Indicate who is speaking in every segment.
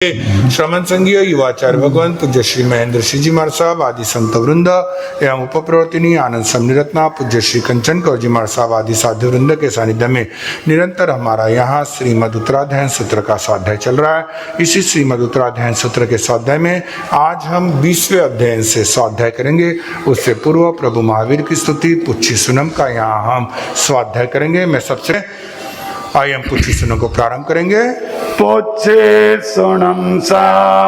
Speaker 1: श्रमण संघीय युवाचार भगवान पूज्य श्री महेंद्र श्री जी महाराज साहब आदि संत वृंद एवं उपप्रवर्तनी आनंद समनिरत्ना पूज्य श्री कंचन कौर जी महाराज साहब आदि साधु वृंद के सानिध्य में निरंतर हमारा यहाँ श्रीमद उत्तराध्ययन सूत्र का स्वाध्याय चल रहा है। इसी श्रीमद उत्तराध्ययन सूत्र के स्वाध्याय में आज हम 20वें अध्ययन से स्वाध्याय करेंगे। उससे पूर्व प्रभु महावीर की स्तुति पुच्छी सुनम का यहाँ हम स्वाध्याय करेंगे। मैं सबसे आइए हम पुच्छी सुनम को प्रारंभ करेंगे।
Speaker 2: पुच्छे सुनम समणामाहणाय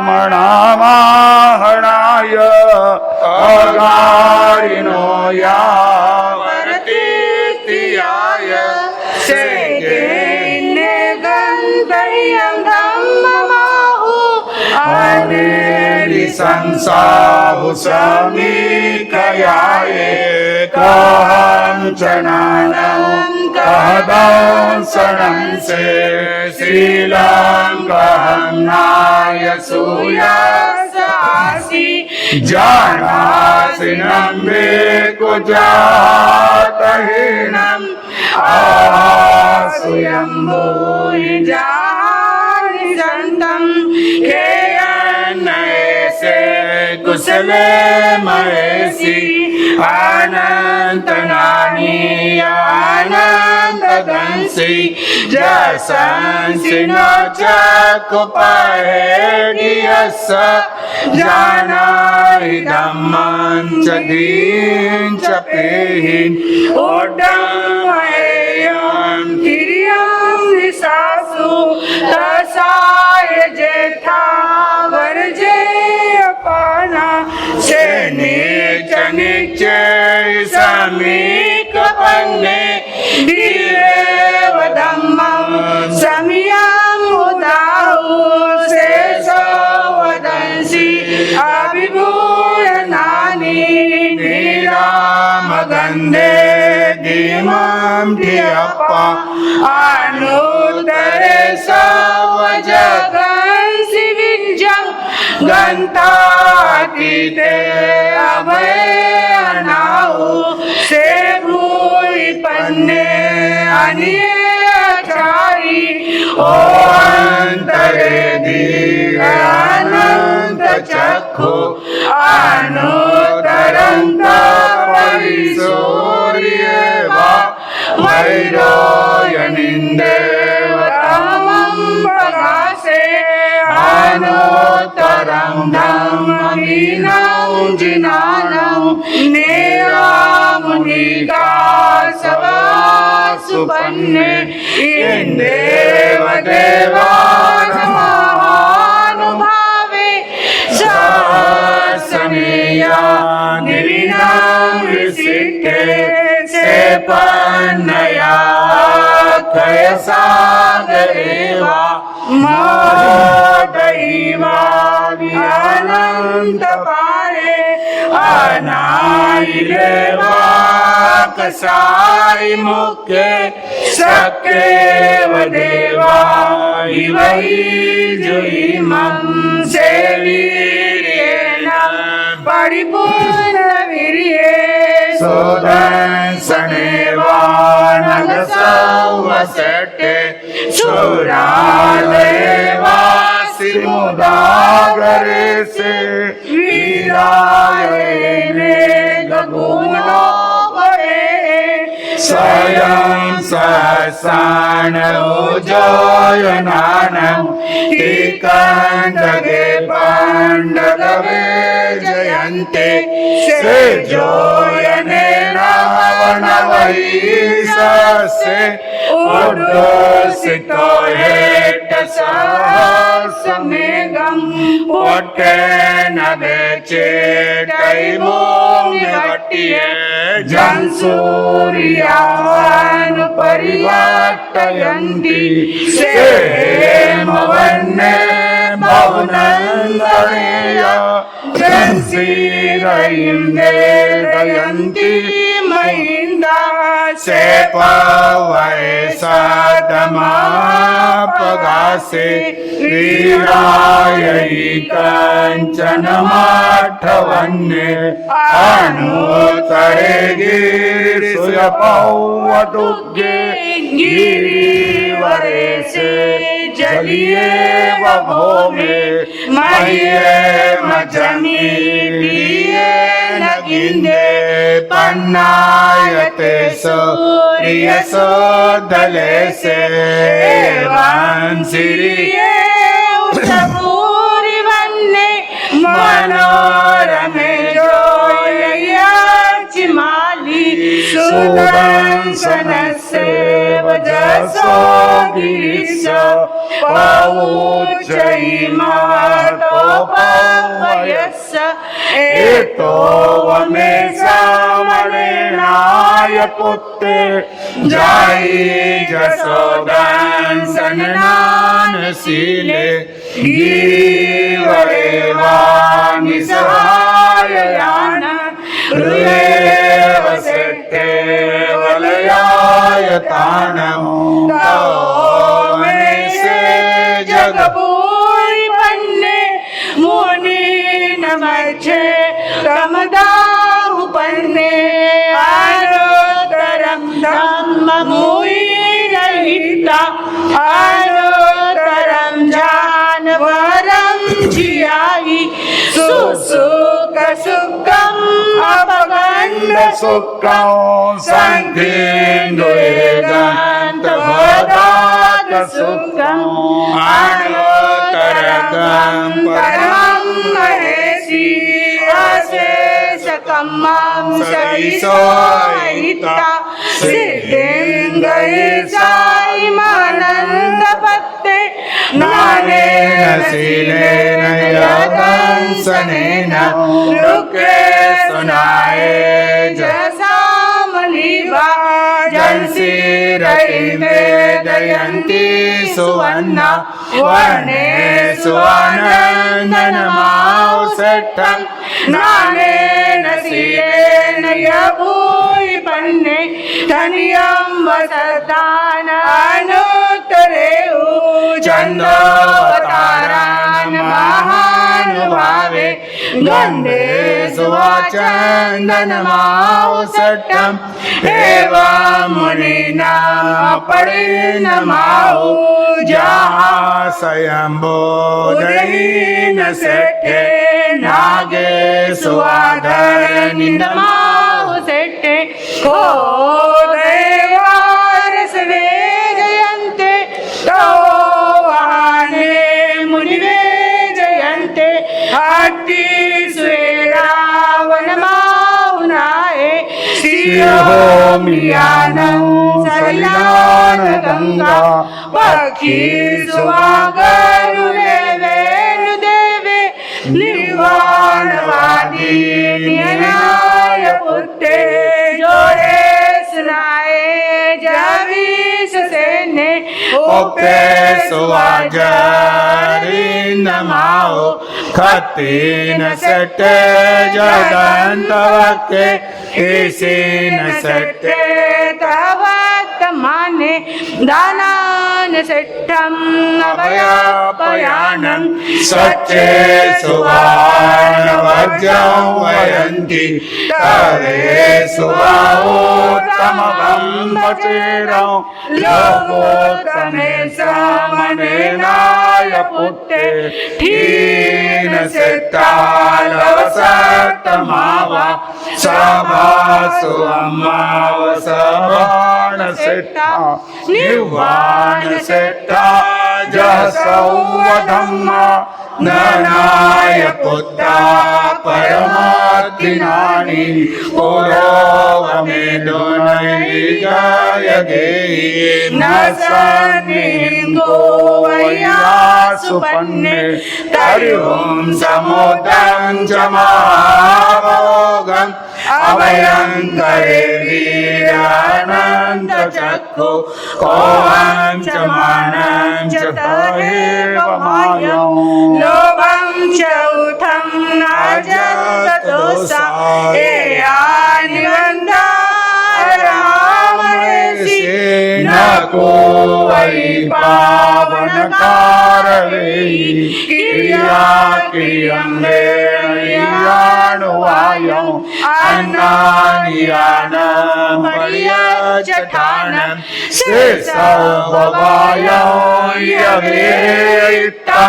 Speaker 2: अगारिनो यावरतीत्याय
Speaker 3: सेकेन्ने गन्धर्यं धम्ममाहु
Speaker 2: अनेरि संसाहु समीकयाय कहं चनानं कहदंसनं से शीलं कहं नायसूयसासि जानासिनं वेको जातहीनं आसुयं भूय
Speaker 3: जानिजन्तं
Speaker 2: खेयन्नयसे कुशले महेसि अनन्तनानि अनन्तदंसि जसंसि न चकुपहेडियस्स जानाहि धम्मं च दीं च पेहिन्
Speaker 3: ओड्डमयं तिर्यं निशासु तसाय जेठा वर्जे अपाना
Speaker 2: नीच निश्चय समीकपन्ने
Speaker 3: दिवेव धम्मं संयमुदाहु शेषो वदंसि अभिभूषणानि
Speaker 2: नीरामगन्धे धीमं धियप्पा
Speaker 3: अनुत्तरे सवजगंसि विज्जं गन्तातीते अभयनाहु से भूरि पन्ने अनियचारि
Speaker 2: ओन्तरे दीर्घानन्त चक्षु अनुत्तरन्त परिसूर्येव वैरोयनिन्देवतमं प्रकाशे अनुत्तरं धम्महीनं जिनानं नेरामुनिका सवासुपन्ने इन्देव देवानमानुभावे सहसनेया निविनां विसिक्ते से पन्नया कयसागरेवा मोदैवा अनन्तपारे अनायिरेवा कसाय मुखे सकेव देवा इवै जुइमं सेवीर्येण परिपूर्णवीर्ये सोदंसनेवानगसौवसटे सुरादेवासिमुदागरे से वीराय गगुणो स्वयं सहसानोजयनानं टीकण्डगे पाण्डवे जयन्ते से जोयने रावणवैससे उद्दोषितो हेटसहस्रमेघं पोट्टेन वेचेटैवोऽग्निवट्ये जंसूर्यानुपरिवर्तयन्ति सेमवन्ने भवनन्दनेय जंसीरयिन्देदयन्ति महिन्दा से पवैसादमापगासे वीरायै कञ्चनमाठवन्ये अनुतरे गिरिसुयपौवटुग्ये गिरिवरे से
Speaker 3: जलीयेव भौमे मह्येव जमी प्रियेण गिन्दे
Speaker 2: पन्नायते सूर्यसो दलेसे एवं सिरिये
Speaker 3: भूरिवन्ने मनोरमे जोययाचिमाली सुदर्शनस्य वजसो गिरिश पौचैमातोपवयस्स
Speaker 2: एतो वमे सामरेणाय पुत्रे जायि जसोदंसननानशीले गीवरेवाणि सहाययान हृदेव सेट्टे वलयायतानं तौ मे से
Speaker 3: जगपूरिपन्ने मुनि नमच्छे तमदाहुपन्ने आरोतरं धम्ममुनिरहिता आरोतरं जानवरं जियायि सुसुखसुखम् अपगण्ड
Speaker 2: सुखं सन्धिन्दुवेदान्तवदात सुखं आनोतरगं
Speaker 3: परमं महेशि अशेषकम्मं सहिता सिद्धिं गैसायिमानन्दपत्ते
Speaker 2: नानेन शीलेन यदंसनेन लोके सुनाये
Speaker 3: जसामलिवा
Speaker 2: जंसीरतिमे दयन्ति सुवर्णा वर्णे सुवानन्दनमावसट्टं
Speaker 3: नानेन शीलेन यभूयिपन्ने धनियं वसतानानुत्तरेउ चन्दोवतारान् महानुभावे गन्धे सुवाचन्दनमावसट्टम् एवं मुनिना परिणमाहो
Speaker 2: स्वयंबोधयेन सेट्टे नागे
Speaker 3: स्वाधरनिन्दमाहु सेट्टे को देवारसवे जयन्ते तो वाहने मुनिवे जयन्ते हट्टि स्वेरावनमाहुनाये श्रीहोमियानं सलिलानगङ्गा पक्षी सुवागरुदेवे निर्वाणवादी न्याय पुत्रे जोरे सुनाए जवीश सेने
Speaker 2: ओपे सुवाजरिन्दमाओ खत्तेन सट्टे जगन्तवक्के ईशेन सट्टे
Speaker 3: तवत्तमाने दानान सेट्टम् अभयापयानं
Speaker 2: सच्चे सुवानवज्रं वयन्ति तवे सुवाओत्तमं वचेरं
Speaker 3: लोकोत्तमे समनेनाय पुत्रे
Speaker 2: हीन सितालवसत्तमावा सभासु अम्मावसवाण सिट्टा निर्वाण सिट्टा जसौवधम्मा ननाय पुत्ता परमात्मिनानि पुरोवमेदुनैगायगे न सन्निहितो वैयासुपन्ने तर्युं समुदं च महाभोगम् अभयङ्करे वीरानन्दचक्षु कोऽहं च मानं च तदेव मायं
Speaker 3: लोभं च उठं न जगतोषा एयानिवन्दा रामणेसि
Speaker 2: न को पावनकारवेयि क्रिया क्रियं वेणुवायं अन्नानियानं परियचठानं शेषववायं यवेयिता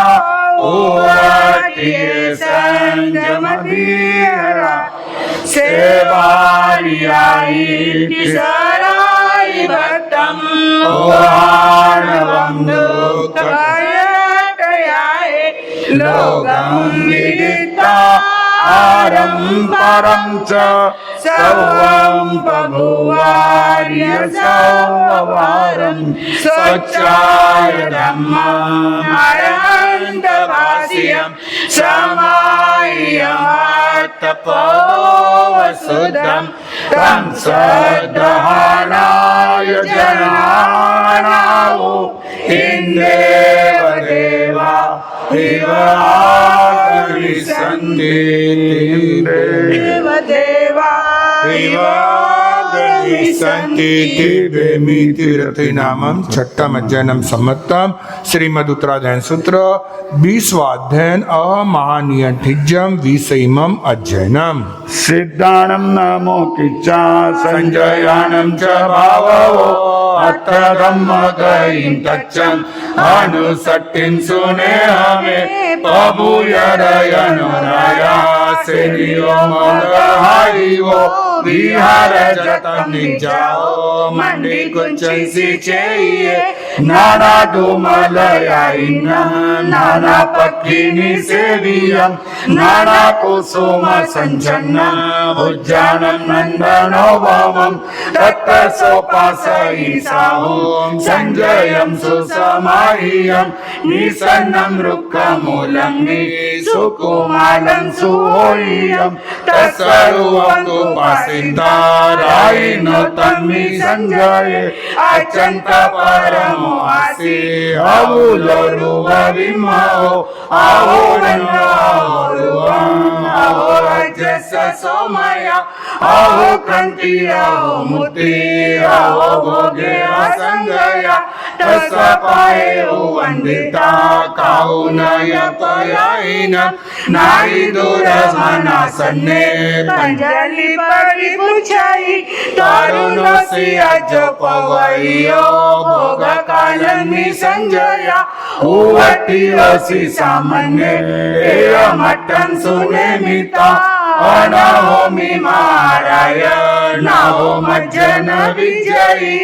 Speaker 2: उवाटिये संगमधीरा सेवारियायि तिसराय भक्तं वाणवं दुःखभयटयाय लोकं विदिता आरं परं च सर्वं बभुवार्य सर्ववारं स्वच्छाय धम्मम् अनन्तभाष्यं समाय्यात्तपोवसुद्धं तं सद्दहानाय जनानावो इन्देव देवा विवागमिषन्ति
Speaker 1: संति दिव्यमी तीर्थनामम छठम अध्ययनम सम्मतम श्रीमदुत्तरायण सूत्र 20वां अध्ययन अमहानियंठिज्यम विषयमम अध्ययनम
Speaker 2: सिद्धानं नमो किच्चा संजयानं च भावो अत्र धम्मगयिं तच्चं अनुसट्टिं सुने हमें पभूयरयनुराया सेनियो मगहाइवो विहार जतम निजाओ मंडी कुंचैसी चेये नाना दुमलयाइनम नाना पत्रिनी सेवियम नाना कुसुम संचन्नम उज्जानम नंदनो भवम तत्त सोपासई साहूम संजयम सुसमाह्यम निसन्नम रुक्कमूलम सुकुमालम सुहोयम तत्सर्वं उपासितारायिण तन्मि संजय अचंत परमो आसि अवुलोरुवविमो अहो रजस सोमय अहो क्रंति अहो मुक्ति अहो भोगे असंगय तस पाए वंदिता काउनय पयायिन नारी दुरमना सन्ने पंजलि परि पुछाई तरुण से अज पवैयो भोग कालनि संजया उवटी रसी सामान्य एय मट्टन सुने मिता अनहोमि माराय नाहो मज्जन विजयी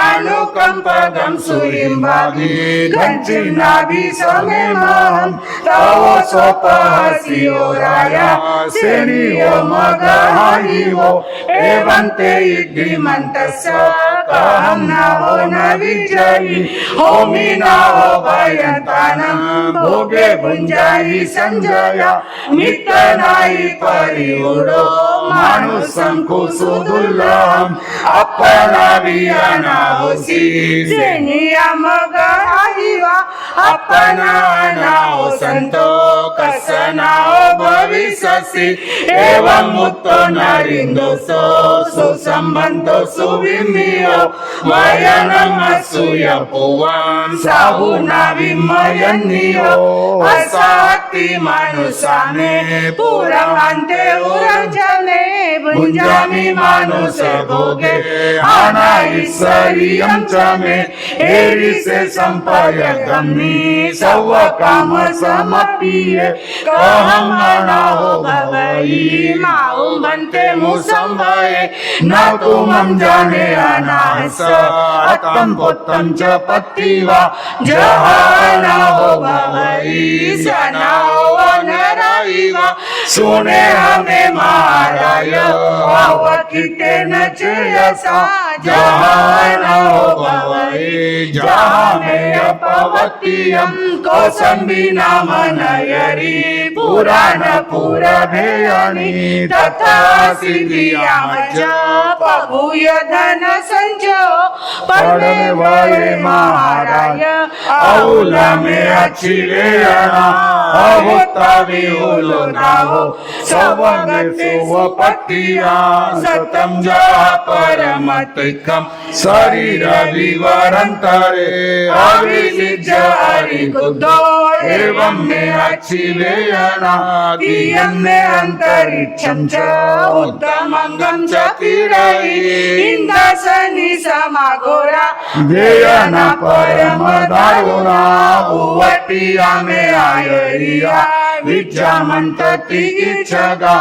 Speaker 2: अनुकंपदं सुरिंभागी कंचिनाभि समे महं तवो सोपहसियो राया सेनियो मगहाइवो एवं ते इग्निमन्तस्य कहं न हो न विजयी होमि न हो भयन्तानं भोगे भुञ्जायि संजया मित्तनायि परिवुडो मानुषं कुसुदुर्लभम् अपनावियनाहोसि सेनिया मगहाइवा अपनानाओ संतो कसनाओ भविष्यसि एवं मुक्तो नरिन्दोसो सुसम्बन्धो सुविमियो वयनम् असूय पुवं साहुना विमयन्नियो असाति मनुषाने पुरमन्ते उरञ्जने भुञ्जामि मानुष भोगे अनाईश्वर्यं च मे एरिसे सम्पयगम्नि सव काम समप्रिये कहं अनाहो भवई मां भन्ते मुसंभये न तुमं जाने अनाहस अतं पुत्रं च पत्तिवा जहानाहो भवई सनाहो वनराइवा सुने हमें माराय अवकिते न चेयसा जहानाहो भवई जहाँ में अपवत्तियं कौसंबी नाम नयरी पुराण पुरभेयणी तथा सिद्धियामच पभूय धन संचो पड़े वाये महाराय औल में अच्छी लेना अवता विहुलो धावो सवगते सुवपत्तिया सतम जा परमतिकम शरीर विवरंतरे अविलिज्य हरिकुद्धो एवं मे अचिवेयना दियं मे अंतरिक्षं च उत्तमंगं च क्रीडयि इंद्रसनि समाघोरा ध्येयना परम दारुणा उवटिया मे आयरिया विद्यामंतति इच्छगा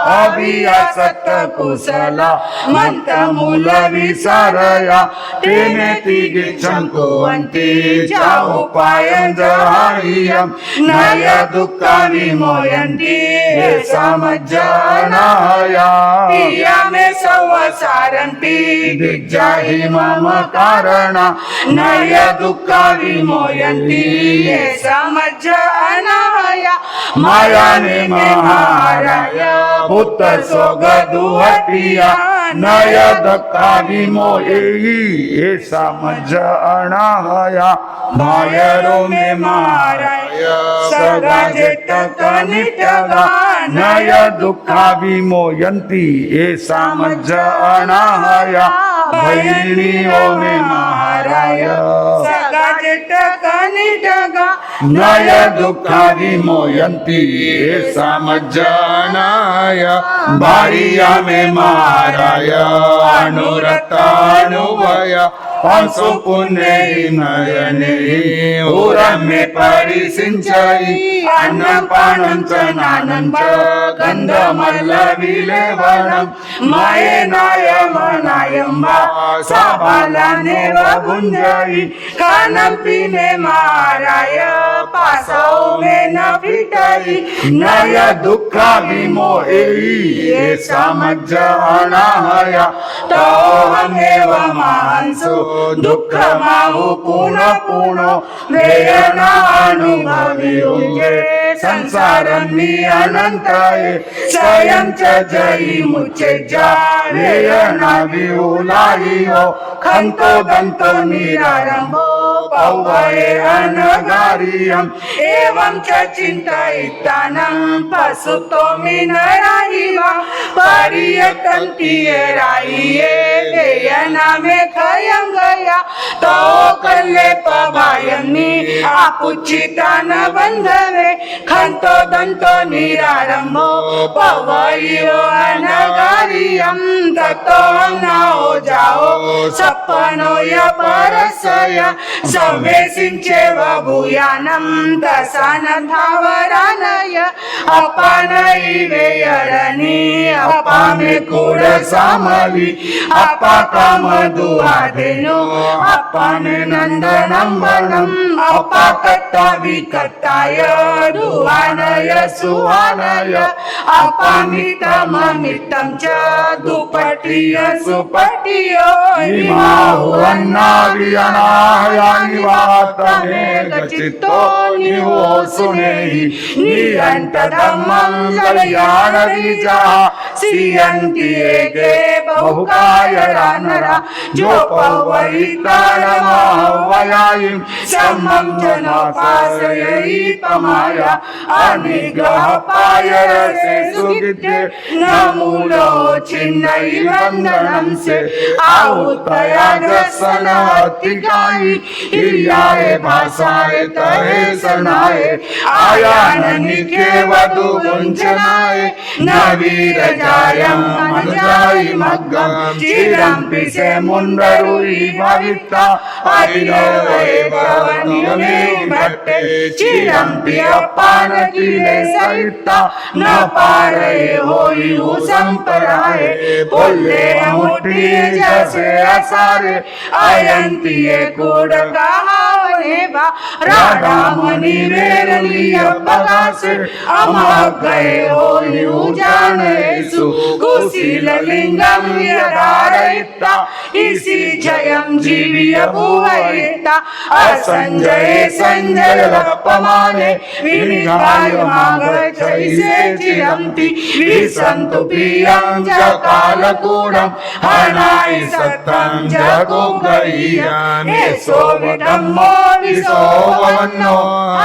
Speaker 2: अभियासत कुशला मंत मूल विसारया तेने तिगिच्छं कुवन्ति च उपायं जहाय्यं नय दुःख विमोयन्ति समज्जनाया पिया मे संवसारन्ति दिग्जाहि मम कारणा नय दुःख विमोयन्ति समज्जनाया मायाने महाराय पुत्र सोगदुहटिया नय धक्का विमोहि समज्जनाया मायरो मे महाराय सगा जेठ कनिटगा नय दुःखा विमोयन्ति समज्जनाया भैरिणी ओ मे महाराय
Speaker 3: सगा जेठ कनिटगा
Speaker 2: नय दुःखा विमोयन्ति समज्जनाय भार्या मे महाराय अनुरतानुभय पंसु पुण्य नयने उरं मे परिसिंचयि अन्नपानं च नानं च गन्धमल्लविलेवनं मायेनायमनायं वा साबालानेव भुञ्जयि खानं पीने महाराय पासौ मे न फिटयि नय दुःखा विमोहि समज्जनाय तोहमेव मांसो दुःखमाहु पुनः पुनो वेदनानुभवियुगे संसारं नि अनन्ताय स्वयं च जयि मुच्चेजा वेदना विहुलायो खन्तो दन्तो निरारम्भो पौवये अनगारियम् एवं च चिन्तयितानं पशुतो मिनराहिवा परियतन्ति राहिये देयना मे खयं गया तो कल्ले पवायन्नि आपुचितान बन्धवे खन्तो दन्तो निरारम्भो पवयो अनगारियं ततो नाओ जाओ सपनो य परसय सवेसिंचेव भूयानं दशानथावरानय अपानैवेयरणी अपामे कुडसामलि अपाकामदुहाधेनु अपाने नन्दनं वनम् अपाकट्टाविकट्टाय दुहानय सुहानय अपामितममितं च दुपटीय सुपटीय इमाहुवन्नावियनायानिवातमे गचित्तो निवो सुनेहि नियन्तधम्मं कल्याणरीजा सियन्ति एके बहुकाय रानरा जो पवैतारमहवयायिं सम्मं जनापासयै तमाया अनिग्रह पायरसे सुगिते न मूलो छिन्नै बन्धनं से आहुतया जसन अतिकाई हियाय भाषाय तहे सनाय आयाननिके वधु गुंचनाय न वीरजायं मनजाय मग्गं चिरं पिसे मुंडरुई भविता हरिनोय भवनिमे भट्टे चिरं पियपान किले सहिता न पारये होई संपराय बोले मुट्ठी जैसे असारे अयंती कोडकावनेवा राधामणि वेरलिय बगासे अमर गए होई उजानेसु कुशील लिंगम यदारयिता इसी जयं जीविय भुवयिता असंजय संजय लपमाने विनिगाय मागर जैसे चिरंती विसंतु पियं जकालकूडं हनाय सत्तं जगो गईया ने सोविधम्मो विशो वन्नो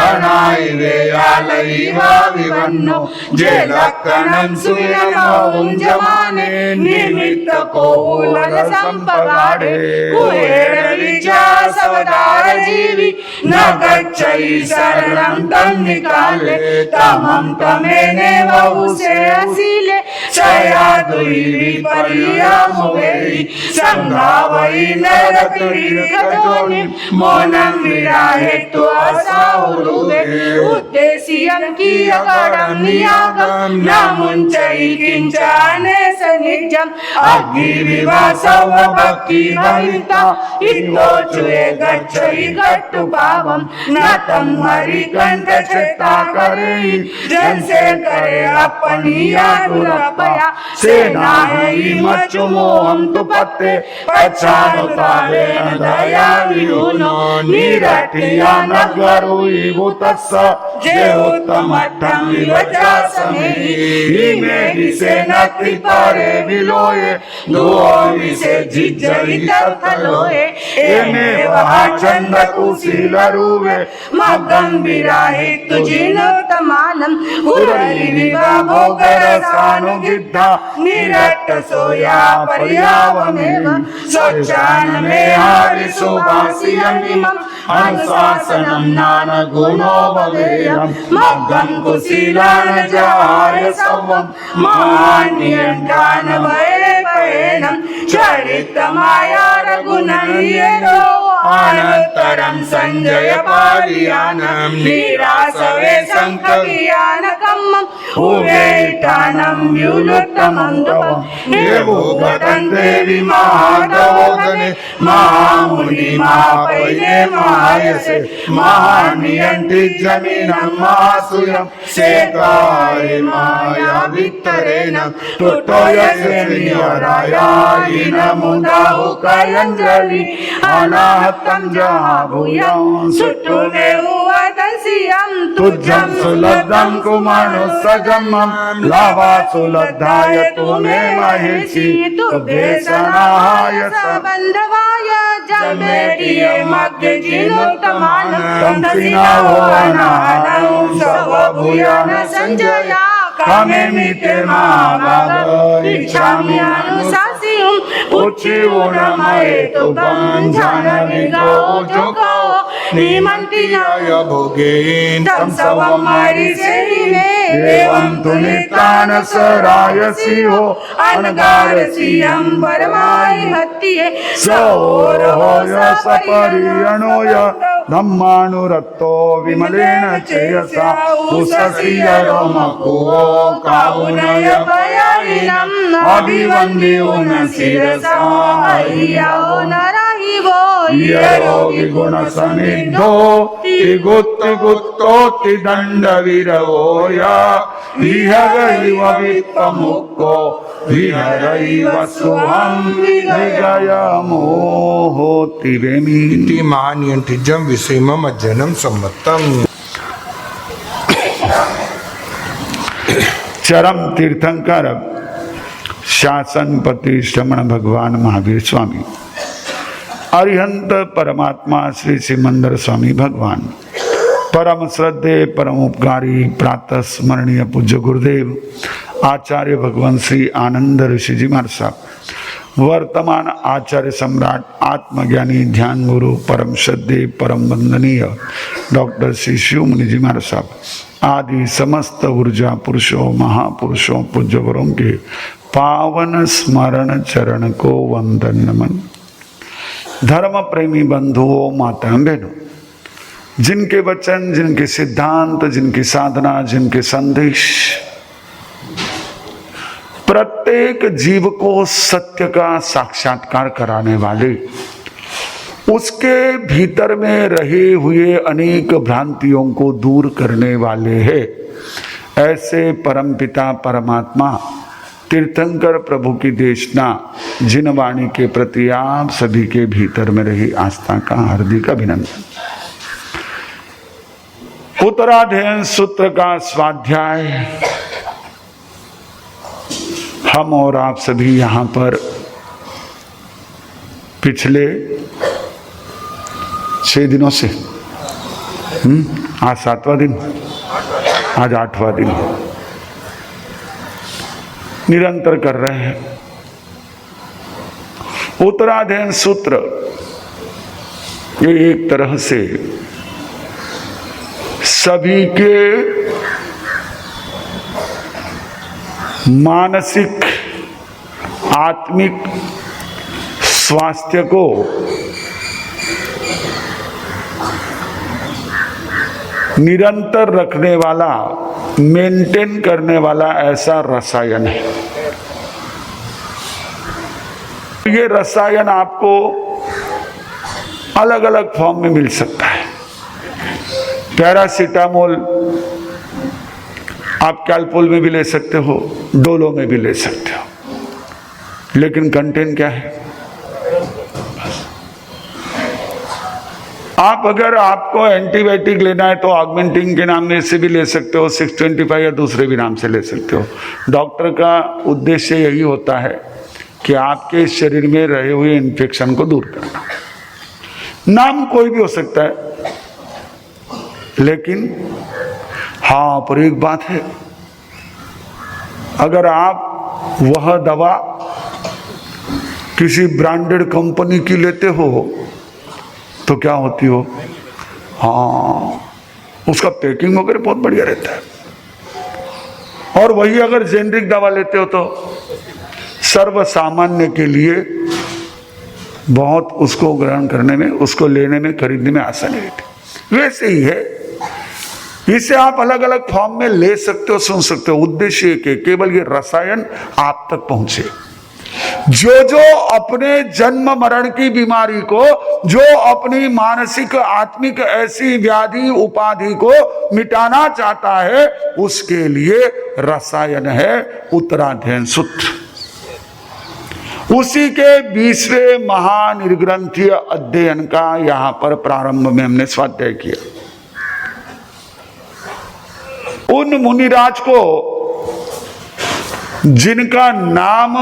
Speaker 2: अनायवेयालयिव विवन्नो जे लक्कनं सुविनमोञ्जमाने निमित्तको उलग संपगाडे कुहेरविचा सवदार जीवी न गच्छै शरणं तन्निकाले तमं तमेनेव उसे असिले छया दुई विपर्यमुवेरि संगावै नरतिर्गतोनि मोनं विराहेतु असाउरुवे उद्देश्यं कियकडं नियागं न मुञ्चै किञ्चाने सनिजम् अग्निविवासव भक्ति भविता इतोचुए गच्छै गट्टुपावं न तं हरिकण्ठ चेता करे जन से करे अपनी अनुरपया सेना ही मचुमो हम तो पत्ते पच्छानुतावे दया विहुनो निरटिया नगरुई भूतस्स जे उत्तमठं विवचा समेहि मेरी सेना कृपारे विलोये दुओ विसे जिज्जई तत्थलोये एमे वहा चंद कुशील रुवे मगं विराहित तुजिनोत्तमानं कुरलि विवा भोगरसानुगिद्धा निरट्ट सोया पर्यावमेव स्वच्छानमे हरिसुभासियमिमम् अनुशासनं नानगुणो भवेयं मग्गं कुशीलान जाय सवं महान्यन्तानवयेन चरितमाया रघुनयनो अनन्तरं संजय पालियानं निरासवे शङ्खवियानकम् उवेटानं व्युलुत्तमन्तवं देवोगतं देवी महादवोगने महामुनि महापैने महायसे महानियन्ति जमीनं महासुयं शेकाय माया वित्तरेण तुटोयसे नियरायायिन मुदाहुकयञ्जलि अनाहतं जहाभूयं सुटुने उवदसियं तुज्जं सुलभं कुमानुसजमं लाभा सुलद्धाय तुमे महेशी तुभ्येशनाय सबन्धवाय जमेटिये मग्गे जिनोत्तमानं तंसिनाहो अनाहनं सबभूयन संजया कामे मिते महाभाग इच्छामि अनुशासियुं उच्चिवुणमये तुभं जानविगो जोगो निमन्त्रियाय भोगेन तं सवं हरिसेविने एवं तु नितानसरायसि हो अनगारसियं परमाय भक्तिये सौरहो सपरियणोय धम्मानुरक्तो विमलेन चेयसा उषसीय रोमकुवो काउनय पयायिनम् अभिवन्द्योन शिरसा अय्याओ नरहिवो योगी गुण सनिद्धो तिगुत्तोति दण्ड विरवोया विहरैव वित्तमुक्को विहरैव सुहं विजयमोहोतिरेमि
Speaker 1: इति महानियंत्रिजं विषयमम अध्ययनं सम्मतम्।
Speaker 4: चरम तीर्थंकर शासनपति श्रमण भगवान महावीर स्वामी, अरिहंत परमात्मा श्री सिमंदर स्वामी भगवान, परम श्रद्धे परम उपकारी प्रातः स्मरणीय पूज्य गुरुदेव आचार्य भगवान श्री आनंद ऋषि जी महाराज साहब, वर्तमान आचार्य सम्राट आत्मज्ञानी ध्यान गुरु परम श्रद्धे परम वंदनीय डॉक्टर श्री शिव मुनि जी महाराज साहब आदि समस्त ऊर्जा पुरुषों महापुरुषों पूज्य गुरुओं के पावन स्मरण चरण को वंदन नमन। धर्म प्रेमी बंधुओं माता बहनों, जिनके वचन, जिनके सिद्धांत, जिनकी साधना, जिनके संदेश प्रत्येक जीव को सत्य का साक्षात्कार कराने वाले, उसके भीतर में रहे हुए अनेक भ्रांतियों को दूर करने वाले हैं, ऐसे परमपिता परमात्मा तीर्थंकर प्रभु की देशना जिन वाणी के प्रति आप सभी के भीतर में रही आस्था का हार्दिक अभिनंदन। उत्तराध्ययन सूत्र का स्वाध्याय हम और आप सभी यहाँ पर पिछले 6 दिनों से आज 7वां दिन, आज 8वां दिन, निरंतर कर रहे हैं। उत्तराध्ययन सूत्र ये एक तरह से सभी के मानसिक आत्मिक स्वास्थ्य को निरंतर रखने वाला, मेंटेन करने वाला ऐसा रसायन है। ये रसायन आपको अलग अलग फॉर्म में मिल सकता है। पैरासीटामोल आप कैलपोल में भी ले सकते हो, डोलो में भी ले सकते हो, लेकिन कंटेंट क्या है? आप अगर आपको एंटीबायोटिक लेना है तो ऑगमेंटिंग के नाम में से भी ले सकते हो, 625 या दूसरे भी नाम से ले सकते हो। डॉक्टर का उद्देश्य यही होता है कि आपके शरीर में रहे हुए इन्फेक्शन को दूर करना। नाम कोई भी हो सकता है, लेकिन हाँ, पर एक बात है, अगर आप वह दवा किसी ब्रांडेड कंपनी की लेते हो तो क्या होती हो? हाँ, उसका पैकिंग वगैरह बहुत बढ़िया रहता है। और वही अगर जेनरिक दवा लेते हो तो सर्व सामान्य के लिए बहुत उसको ग्रहण करने में, उसको लेने में, खरीदने में आसानी रहती। वैसे ही है, इसे आप अलग अलग फॉर्म में ले सकते हो, सुन सकते हो। उद्देश्य के केवल ये रसायन आप तक पहुंचे। जो अपने जन्म मरण की बीमारी को, जो अपनी मानसिक आत्मिक ऐसी व्याधि उपाधि को मिटाना चाहता है, उसके लिए रसायन है उत्तराध्ययन सूत्र। उसी के 20वें महानिर्ग्रंथीय अध्ययन का यहां पर प्रारंभ में हमने स्वाध्याय किया। उन मुनिराज को जिनका नाम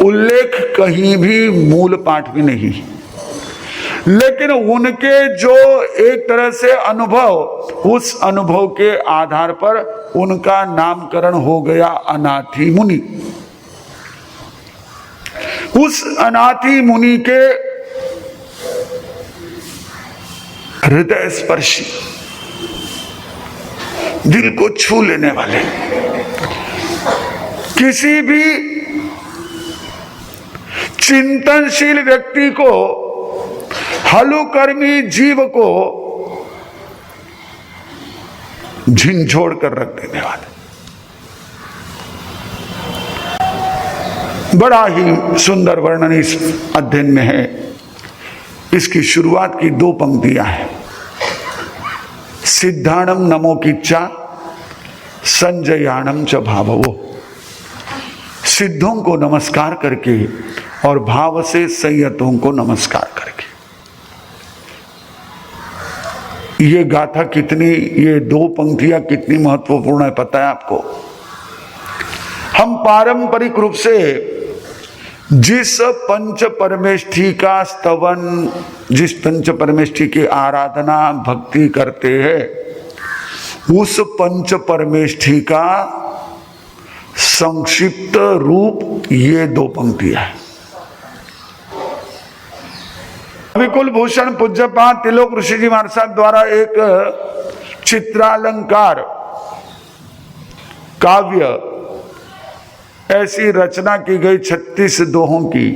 Speaker 4: उल्लेख कहीं भी मूल पाठ में नहीं, लेकिन उनके जो एक तरह से अनुभव, उस अनुभव के आधार पर उनका नामकरण हो गया अनाथी मुनि। उस अनाथी मुनि के हृदय स्पर्शी, दिल को छू लेने वाले, किसी भी चिंतनशील व्यक्ति को, हलुकर्मी जीव को झिंझोड़ कर रख देने वाले। बड़ा ही सुंदर वर्णन इस अध्ययन में है। इसकी शुरुआत की 2 पंक्तियां हैं। सिद्धाणम नमो किच्चा संजयाणम च भाववो। सिद्धों को नमस्कार करके और भाव से संयतों को नमस्कार करके। ये गाथा कितनी, ये 2 पंक्तियां कितनी महत्वपूर्ण है पता है आपको? हम पारंपरिक रूप से जिस पंच परमेष्ठी का स्तवन, जिस पंच परमेष्ठी की आराधना भक्ति करते हैं, उस पंच परमेष्ठी का संक्षिप्त रूप ये 2 पंक्तियां हैं। विकुल भूषण पूज्यपाद तिलोक ऋषि जी महाराज साहब द्वारा एक चित्रालंकार काव्य ऐसी रचना की गई 36 दोहों की।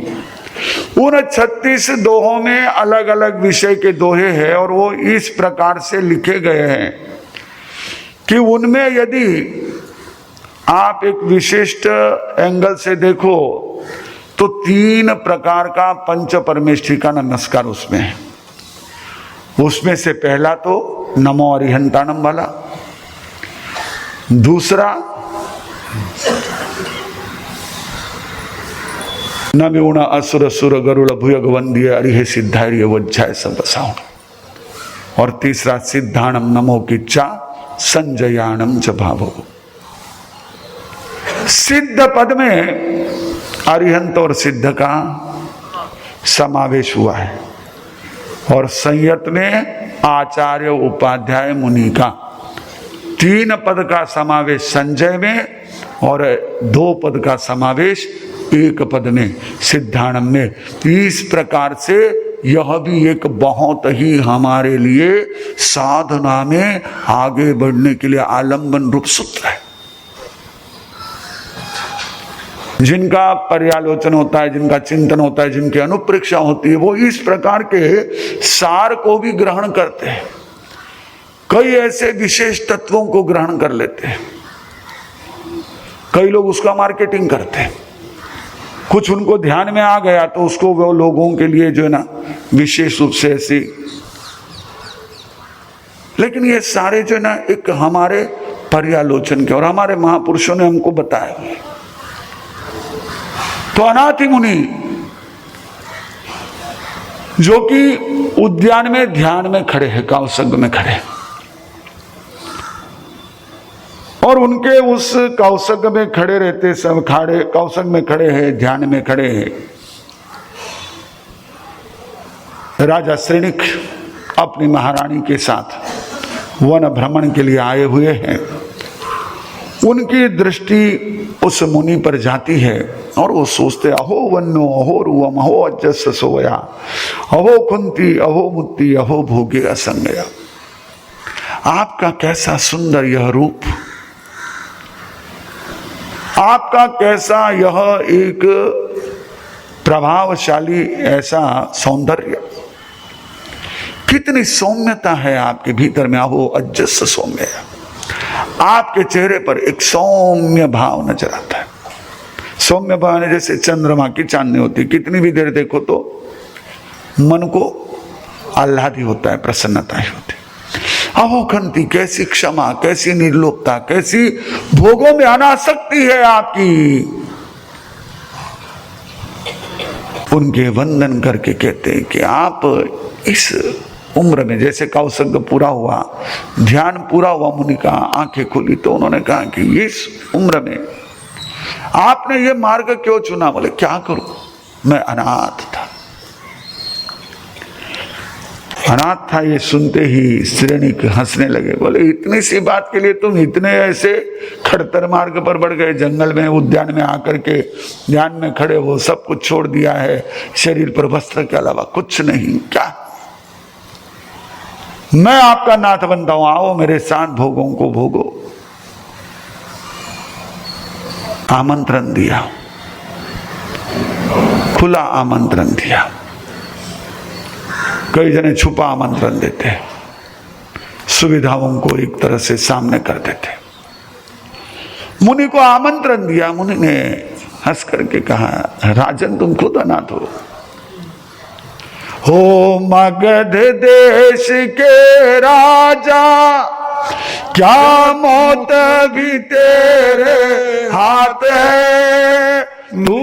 Speaker 4: उन 36 दोहों में अलग अलग विषय के दोहे हैं और वो इस प्रकार से लिखे गए हैं कि उनमें यदि आप एक विशिष्ट एंगल से देखो तो 3 प्रकार का पंच परमेष्ठी का नमस्कार उसमें है। उसमें से पहला तो नमो अरिहंताणम वाला, दूसरा नव्यूण असुर सुर गरुड़ भुयग वंद्य अरिहे सिद्धार्य वज्जाय सब बसाऊं, और तीसरा सिद्धाणम नमो किच्चा संजयाणम च भावो। सिद्ध पद में अरिहंत और सिद्ध का समावेश हुआ है और संयत में आचार्य उपाध्याय मुनि का। 3 पद का समावेश संजय में और 2 पद का समावेश 1 पद में सिद्धाणम में। इस प्रकार से यह भी एक बहुत ही हमारे लिए साधना में आगे बढ़ने के लिए आलंबन रूप सूत्र है। जिनका पर्यालोचन होता है, जिनका चिंतन होता है, जिनकी अनुप्रेक्षा होती है, वो इस प्रकार के सार को भी ग्रहण करते हैं। कई ऐसे विशेष तत्वों को ग्रहण कर लेते हैं, कई लोग उसका मार्केटिंग करते हैं। कुछ उनको ध्यान में आ गया तो उसको वो लोगों के लिए जो है ना विशेष रूप से ऐसी, लेकिन ये सारे जो है ना एक हमारे पर्यालोचन के और हमारे महापुरुषों ने हमको बताया हुए। तो अनाथि मुनि जो कि उद्यान में ध्यान में खड़े हैं, कौसग में खड़े, और उनके उस कौसग में खड़े रहते सब खड़े, कौसग में खड़े हैं, ध्यान में खड़े हैं। राजा श्रेणिक अपनी महारानी के साथ वन भ्रमण के लिए आए हुए हैं। उनकी दृष्टि उस मुनि पर जाती है और वो सोचते, अहो वन्नो, अहो रुवम, अहो अजस सोया, अहो कुंती, अहो मुत्ती, अहो भोगे असंगया। आपका कैसा सुंदर यह रूप, आपका कैसा यह एक प्रभावशाली ऐसा सौंदर्य, कितनी सौम्यता है आपके भीतर में। अहो अजस सौम्य, आपके चेहरे पर एक सौम्य भाव नजर आता है। सौम्य भाव जैसे चंद्रमा की चांदनी होती, कितनी भी देर देखो तो मन को आह्लादी होता है, प्रसन्नता ही होती है। अहोखंती, कैसी क्षमा, कैसी निर्लोभता, कैसी भोगों में अनासक्ति है आपकी। उनके वंदन करके कहते हैं कि आप इस उम्र में, जैसे कौसग पूरा हुआ, ध्यान पूरा हुआ, मुनि का आंखें खुली तो उन्होंने कहा कि इस उम्र में आपने ये मार्ग क्यों चुना? बोले क्या करूं, मैं अनाथ था। अनाथ था ये सुनते ही श्रेणिक हंसने लगे, बोले इतनी सी बात के लिए तुम इतने ऐसे खड़तर मार्ग पर बढ़ गए, जंगल में उद्यान में आकर के ध्यान में खड़े हो, सब कुछ छोड़ दिया है, शरीर पर वस्त्र के अलावा कुछ नहीं, क्या मैं आपका नाथ बनता हूं, आओ मेरे साथ भोगों को भोगो। आमंत्रण दिया, खुला आमंत्रण दिया। कई जने छुपा आमंत्रण देते हैं, सुविधाओं को एक तरह से सामने कर देते। मुनि को आमंत्रण दिया, मुनि ने हंस करके कहा, राजन तुम खुद अनाथ हो मगध देश के राजा, क्या मौत भी तेरे हाथ है, तू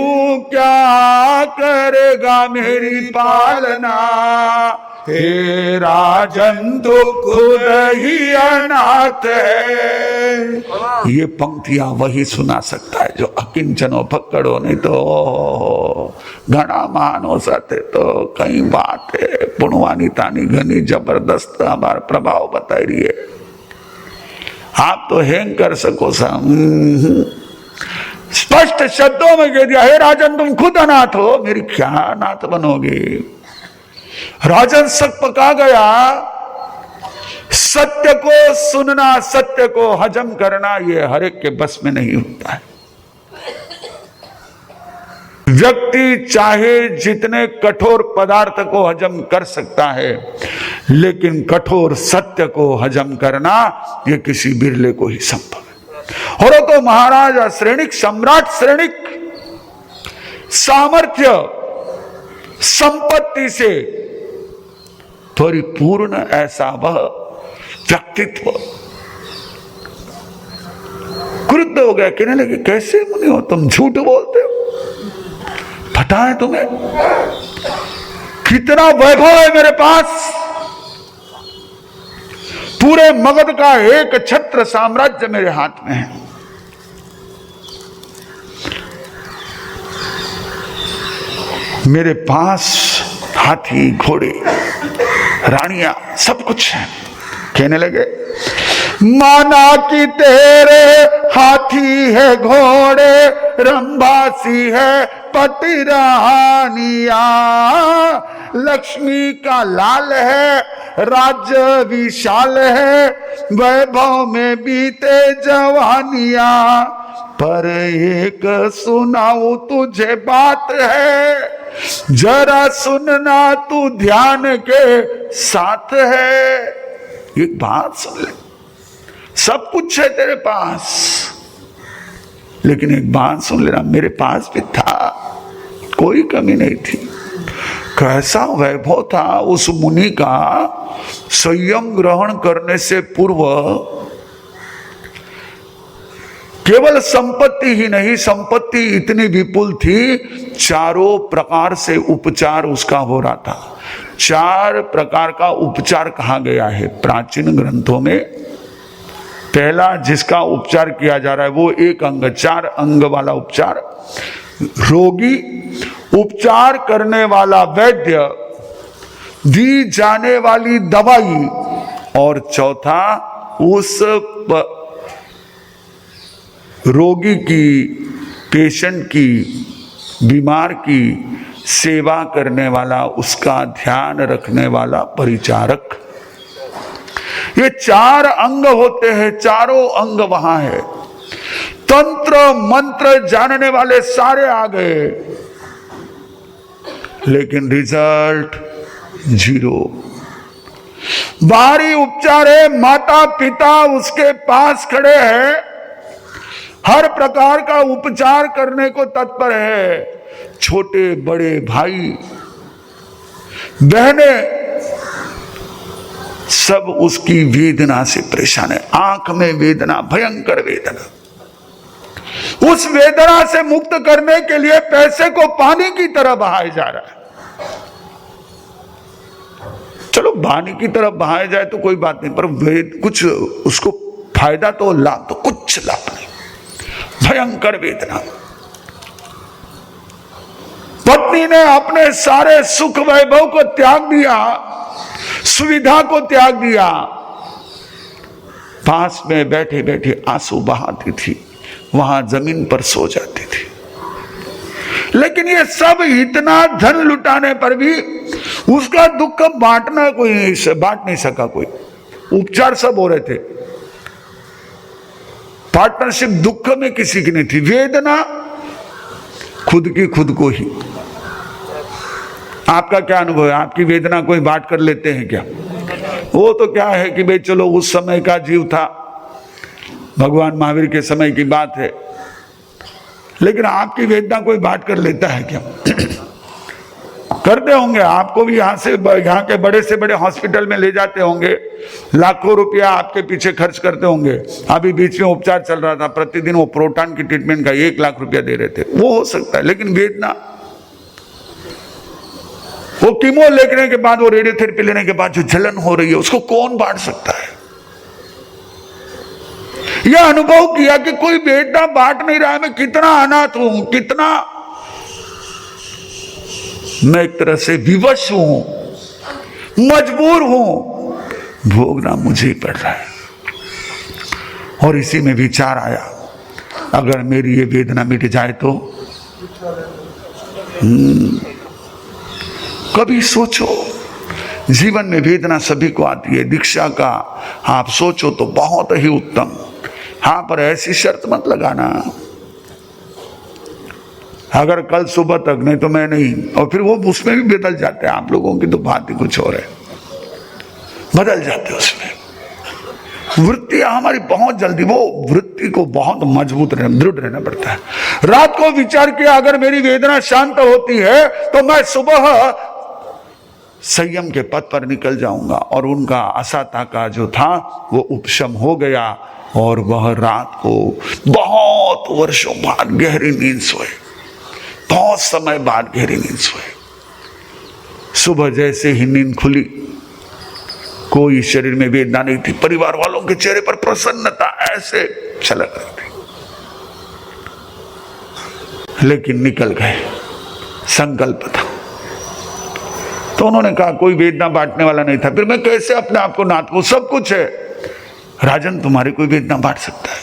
Speaker 4: क्या करेगा मेरी पालना, हे राजन तो खुद ही अनाथ है। ये पंक्तियां वही सुना सकता है जो अकिंचनो पकड़ो, नहीं तो घना मानो साथे तो कई बात है, पुणवानी तानी घनी जबरदस्त हमारा प्रभाव बताई रही है। आप तो हैंग कर सको सा, स्पष्ट शब्दों में कह दिया, हे राजन तुम खुद अनाथ हो, मेरी क्या अनाथ बनोगे। राजन शक पका गया। सत्य को सुनना, सत्य को हजम करना, ये हर एक के बस में नहीं होता है। व्यक्ति चाहे जितने कठोर पदार्थ को हजम कर सकता है, लेकिन कठोर सत्य को हजम करना ये किसी बिरले को ही संभव है। और तो महाराजा श्रेणिक, सम्राट श्रेणिक सामर्थ्य संपत्ति से परिपूर्ण ऐसा वह व्यक्तित्व क्रुद्ध हो गया, कहने लगे कैसे मुनि हो तुम, झूठ बोलते हो, पता है तुम्हें कितना वैभव है मेरे पास, पूरे मगध का एक छत्र साम्राज्य मेरे हाथ में है। मेरे पास हाथी, घोड़े, रानियां, सब कुछ है। कहने लगे माना कि तेरे हाथी है घोड़े, रंभासी है पतिरानिया, लक्ष्मी का लाल है, राज्य विशाल है, वैभव में बीते जवानिया, पर एक सुनाऊं तुझे बात है, जरा सुनना तू ध्यान के साथ है। एक बात सुन ले, सब कुछ है तेरे पास, लेकिन एक बात सुन लेना, मेरे पास भी था, कोई कमी नहीं थी। कैसा वैभव था उस मुनि का, संयम ग्रहण करने से पूर्व केवल संपत्ति ही नहीं, संपत्ति इतनी विपुल थी, चारों प्रकार से उपचार उसका हो रहा था। 4 प्रकार का उपचार कहा गया है प्राचीन ग्रंथों में। पहला जिसका उपचार किया जा रहा है वो 1 अंग, 4 अंग वाला उपचार, रोगी, उपचार करने वाला वैद्य, दी जाने वाली दवाई, और चौथा उस रोगी की, पेशेंट की, बीमार की सेवा करने वाला, उसका ध्यान रखने वाला परिचारक। ये 4 अंग होते हैं, चारों अंग वहां है। तंत्र मंत्र जानने वाले सारे आ गए, लेकिन रिजल्ट 0। बाहरी उपचार है, माता पिता उसके पास खड़े हैं, हर प्रकार का उपचार करने को तत्पर है, छोटे बड़े भाई बहने सब उसकी वेदना से परेशान है। आंख में वेदना, भयंकर वेदना। उस वेदना से मुक्त करने के लिए पैसे को पानी की तरह बहाया जा रहा है। चलो पानी की तरफ बहाया जाए तो कोई बात नहीं, पर कुछ उसको फायदा तो, लाभ तो कुछ लाभ नहीं। भयंकर वेदना। पत्नी ने अपने सारे सुख वैभव को त्याग दिया, सुविधा को त्याग दिया, पास में बैठे बैठे आंसू बहाती थी, वहां जमीन पर सो जाती थी। लेकिन ये सब इतना धन लुटाने पर भी उसका दुख बांटना कोई नहीं, बांट नहीं सका कोई। उपचार सब हो रहे थे, पार्टनरशिप दुख में किसी की नहीं थी, वेदना खुद की खुद को ही। आपका क्या अनुभव है? आपकी वेदना कोई बांट कर लेते हैं क्या? वो तो क्या है कि भाई चलो उस समय का जीव था, भगवान महावीर के समय की बात है, लेकिन आपकी वेदना कोई बांट कर लेता है क्या? करते होंगे, आपको भी यहाँ के बड़े से बड़े हॉस्पिटल में ले जाते होंगे, लाखों रुपया आपके पीछे खर्च करते होंगे। अभी बीच में उपचार चल रहा था, प्रतिदिन वो प्रोटॉन की ट्रीटमेंट का 1 लाख रुपया दे रहे थे, वो हो सकता है। लेकिन वेदना, वो कीमो लेने के बाद, वो रेडियोथेरेपी लेने के बाद जो जलन हो रही है, उसको कौन बांट सकता है? यह अनुभव किया कि कोई वेदना बांट नहीं रहा है, मैं कितना अनाथ हूं, कितना मैं एक तरह से विवश हूं, मजबूर हूं, भोगना मुझे ही पड़ रहा है। और इसी में विचार आया, अगर मेरी ये वेदना मिट जाए तो। कभी सोचो, जीवन में वेदना सभी को आती है, दीक्षा का आप सोचो तो बहुत ही उत्तम। हाँ, पर ऐसी शर्त मत लगाना, अगर कल सुबह तक, नहीं तो मैं नहीं। और फिर वो उसमें भी बदल जाते हैं, आप लोगों की तो बात ही कुछ और है, बदल जाते हैं उसमें। वृत्तियां हमारी बहुत जल्दी, वो वृत्ति को बहुत मजबूत रहना, दृढ़ रहना पड़ता है। रात को विचार किया, अगर मेरी वेदना शांत होती है तो मैं सुबह संयम के पथ पर निकल जाऊंगा। और उनका असाता का जो था वो उपशम हो गया, और वह रात को बहुत वर्षों बाद गहरी नींद सोए, बहुत समय बाद गहरी नींद सोए। सुबह जैसे ही नींद खुली, कोई शरीर में वेदना नहीं थी, परिवार वालों के चेहरे पर प्रसन्नता ऐसे छलक रही थी। लेकिन निकल गए, संकल्प था। तो उन्होंने कहा कोई वेदना बांटने वाला नहीं था, फिर मैं कैसे अपने आप को नाथ को, सब कुछ है, राजन तुम्हारी कोई वेदना बांट सकता है।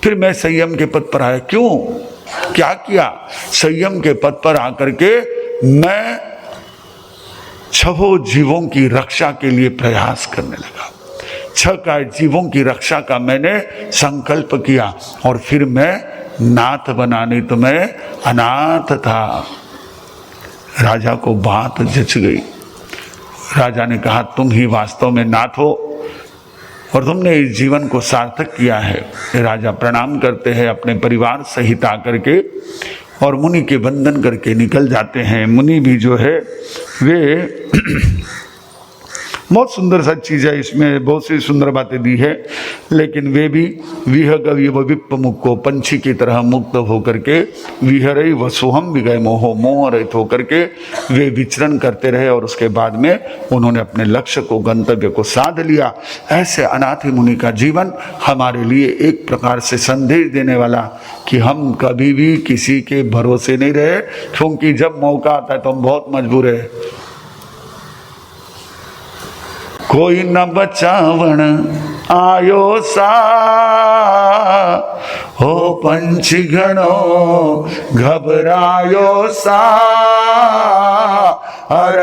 Speaker 4: फिर मैं संयम के पद पर आया। क्यों, क्या किया? संयम के पद पर आकर के मैं छहों जीवों की रक्षा के लिए प्रयास करने लगा। छह जीवों की रक्षा का मैंने संकल्प किया और फिर मैं नाथ बना, नहीं तो मैं अनाथ था। राजा को बात जच गई। राजा ने कहा तुम ही वास्तव में नाथ हो और तुमने इस जीवन को सार्थक किया है। राजा प्रणाम करते हैं अपने परिवार सहित आकर के और मुनि के वंदन करके निकल जाते हैं। मुनि भी जो है वे बहुत सुंदर सा चीज़ है, इसमें बहुत सी सुंदर बातें दी है, लेकिन वे भी विहग विप मुक्को, पंछी की तरह मुक्त होकर के विहरई वसुहम विगय मोहो, मोह रहित होकर के वे विचरण करते रहे और उसके बाद में उन्होंने अपने लक्ष्य को, गंतव्य को साध लिया। ऐसे अनाथी मुनि का जीवन हमारे लिए एक प्रकार से संदेश देने वाला कि हम कभी भी किसी के भरोसे नहीं रहे, क्योंकि जब मौका आता है तो हम बहुत मजबूर है। कोई न बचावण आयो सा, हो पंछी घणो घबरायो सा, अर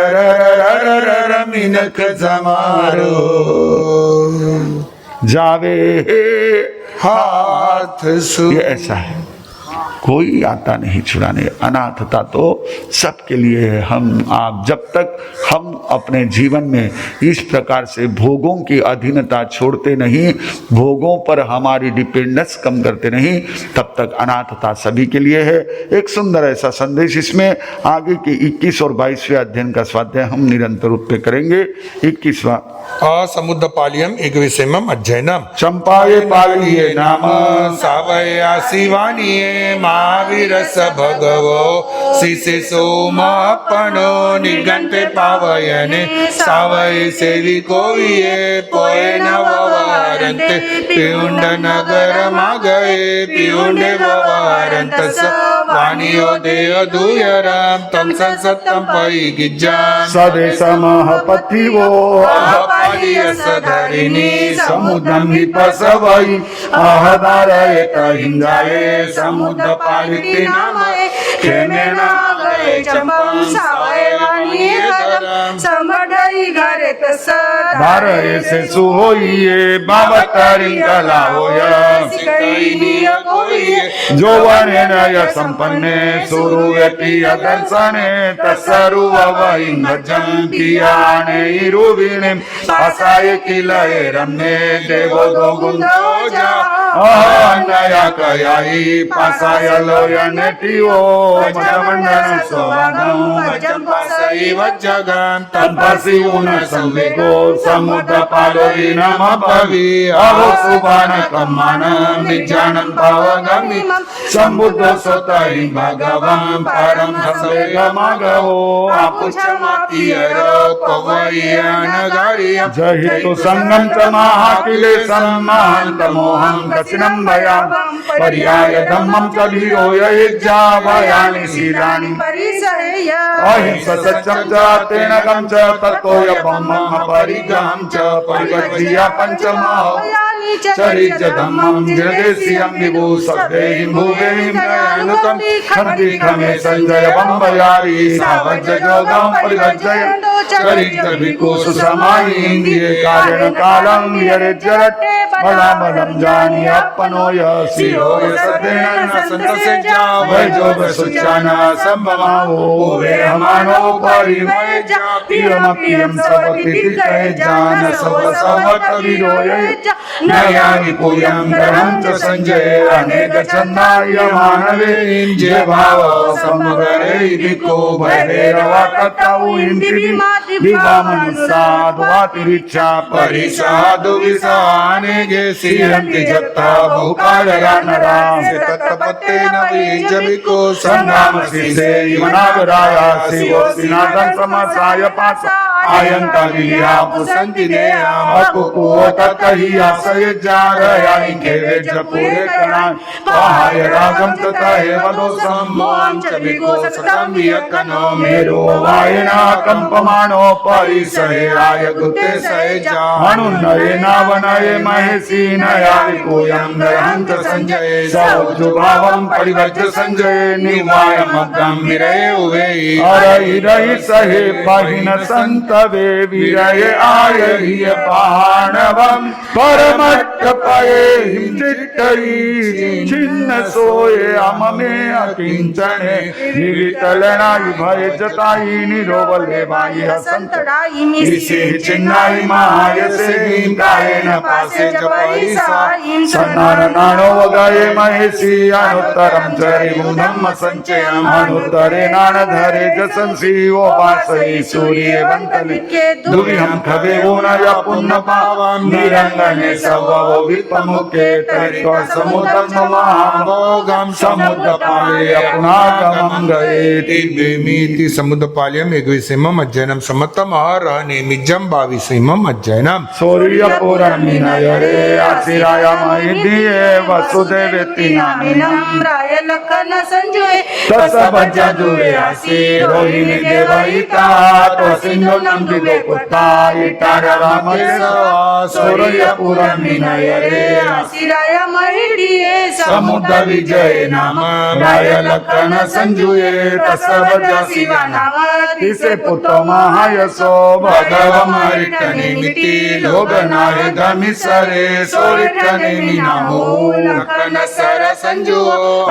Speaker 4: मिनक जमारो जावे हाथ सु। ये ऐसा है, कोई आता नहीं छुड़ाने। अनाथता तो सबके लिए है। हम आप जब तक हम अपने जीवन में इस प्रकार से भोगों की अधीनता छोड़ते नहीं, भोगों पर हमारी डिपेंडेंस कम करते नहीं, तब तक अनाथता सभी के लिए है। एक सुंदर ऐसा संदेश इसमें आगे के 21 और 22वें अध्ययन का स्वाध्याय हम निरंतर रूप में करेंगे। 21वां
Speaker 1: असमुद्र पालियम एक विषयम अध्ययनम
Speaker 4: चंपाये पालिये नाम
Speaker 1: सावया शिवानिये महावीरस भगवो शिशि सोमपणो निगंते पावयने सावय सेविको ये पोए नववारन्ते पियुंड नगर मागये पियुंडे ववारन्त वाणियो देव दुयरम तम सत्तम पई गिज्जाम
Speaker 4: सदेशमः पतिवो
Speaker 1: धरिणी
Speaker 4: समुद्रम निपसवै आहदारयत हिंदाये समुद्र पालिते नामये केनेना
Speaker 3: चंपम सावयवाणी गरम समडई गरे तसद
Speaker 4: भारये से सुहोइये बावतरिं कलाहोय
Speaker 3: सिकैनिय कोइये
Speaker 4: जो वनेनय संपन्ने सुरुवेति दर्शने तसरुववै भजं पियाने इरुविने आसाय किलये रम्ने देवो दो गुंदो जा नया कयाई पासाय लोयने टियो मजमंडन सोवागम
Speaker 1: भजं पासै वज्जगं
Speaker 4: तंपसी उन संवेगो समुद्र पालोई नम भवि अहो सुबान कम्मान विज्ञानं पावगमिमं समुद्र सोतहि भगवं परम संवेगमगो
Speaker 1: आपुछमातियरो पवयनगरियं
Speaker 4: जहितो संगम च महाकिलेशं महान्तमोहं दक्षिणं भयाम पर्याय धम्मं च धीरो यज्जावयानि शीलानि
Speaker 3: परिसय
Speaker 4: अहिंसा सत्यं च तेनकं च तत्तोयपं परिग्रहं च परिवर्ज्य पंचमः चरित्र धम्मं जगदेशियं विभु सदेहिं भुवेहिं दयानुकं खन्ति खमे संजय बंबयारी सावज जोगं परिवर्जय चरित्र भिक्खु सुसमायि इंद्रिय कारण कालं यरजरत बला बलम जानि अपनोय सिरोय सदेन न संतसे जावै जो सुचाना संभवावो वे हमानो परिमय जा पियम पियम सबति कहे जान सब सवत विरोय नयानि पूयं ग्रहं च संजय अनेक चन्दाय मानवे जे भाव समगरे भिक्खु भैरवा तत्तौ इंद्रि विवामनुसाधुवातिरिच्छा परिसाधु विसाने गे सिहंति जत्ता बहुकारया नरा से तत्पत्ते नवीज भिक्खु संगाम सिसे युनागराया शिवो सिनादं समासाय पास
Speaker 2: आयंतरिया पुसंति देयम अकुकुवततहिया सयज्जारयानि खेवेज पुरे कणान् पाहाय रागं तथा हेवदोषं मोहं च विगोसतं वियकनो मेरो वायना कंपमानो परिसहे आय गुते सयजा हनुन्नये नावनये महेशी नयारि पूयं दहंत संजये सौजुभावं परिवर्ज्य संजये निवायमग्गं विरये उवेयि अरहि रहि सहे पाहिन संतवे विरये आय हिय पाणवं परमट्टपये चित्तयि छिन्न सोये अममे अकिंचने निवितलनाय भय जताई निरोवले वाई
Speaker 3: संतडाई
Speaker 2: मिसे चिन्नाई महायसे गायन पासे जपरिसाई सन्नानो वगाये महेशी अनुत्तरं चरिवुं धम्म संचयम् अनुत्तरे नानधरे जसंसी वो वासई सूर्ये वन्तलिके दुर्यं खवे ऊनय पुण्य पावं निरंगने सववो विपमुखे तरित्वा समुद्रं महाभोगं समुद्रपाले अपुनागमं गयेति
Speaker 1: द्विमीति समुद्रपाल्यम एकविंशतिमम् अध्ययनं समत्तमहरनिमिज्जं 22 अध्ययनं
Speaker 2: सूर्यपुरमिनयरे आशिराय महिधिये वसुदेवेति नामिनं
Speaker 3: राय लखन संजोय
Speaker 2: तसभज्जा दुवे आसी रोहिणी देवहिता तो सिंधु नंदि गोपुता इटार रामेश सूर्यपुरमिनयरे
Speaker 3: आशिराय महिडिये
Speaker 2: समुद्र विजय नाम राय लखन संजुये तसभज्जा शिवा नाम तिसे पुतो महायसो भगवमरिटनिमिति लोगनाय धमिसरे सोरिटनिमि नामो लखन सर संजो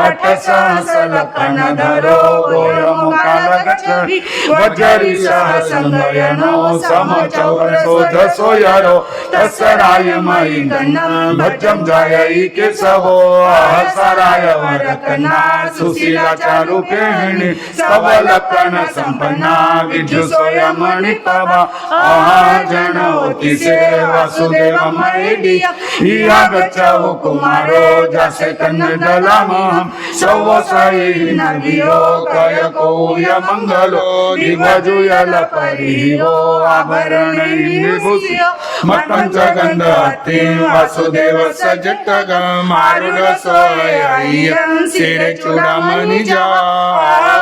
Speaker 2: अठ सहस लखन धरो गोयमुखाल गच्छति वज्री सहसंगयनो समचौरसो धसो यरो तसराय मयि गन्नं भज्जं जायई केशवो सहसराय वरकना सुशीला चारुकेहिणी सबलकन संपन्ना विद्युसोयमणि पवा अहाजनवती से वासुदेव मयिडिय हिया गच्छवो कुमारो जासे कन्नडलामहं सवसायि नदियो कयकोय मंगलो दिवजुयल परिहिवो आभरण विभूषियो मतं च गन्धहस्ति वासुदेव सजटगं मारुड सोययं शिरे चूडामणि जा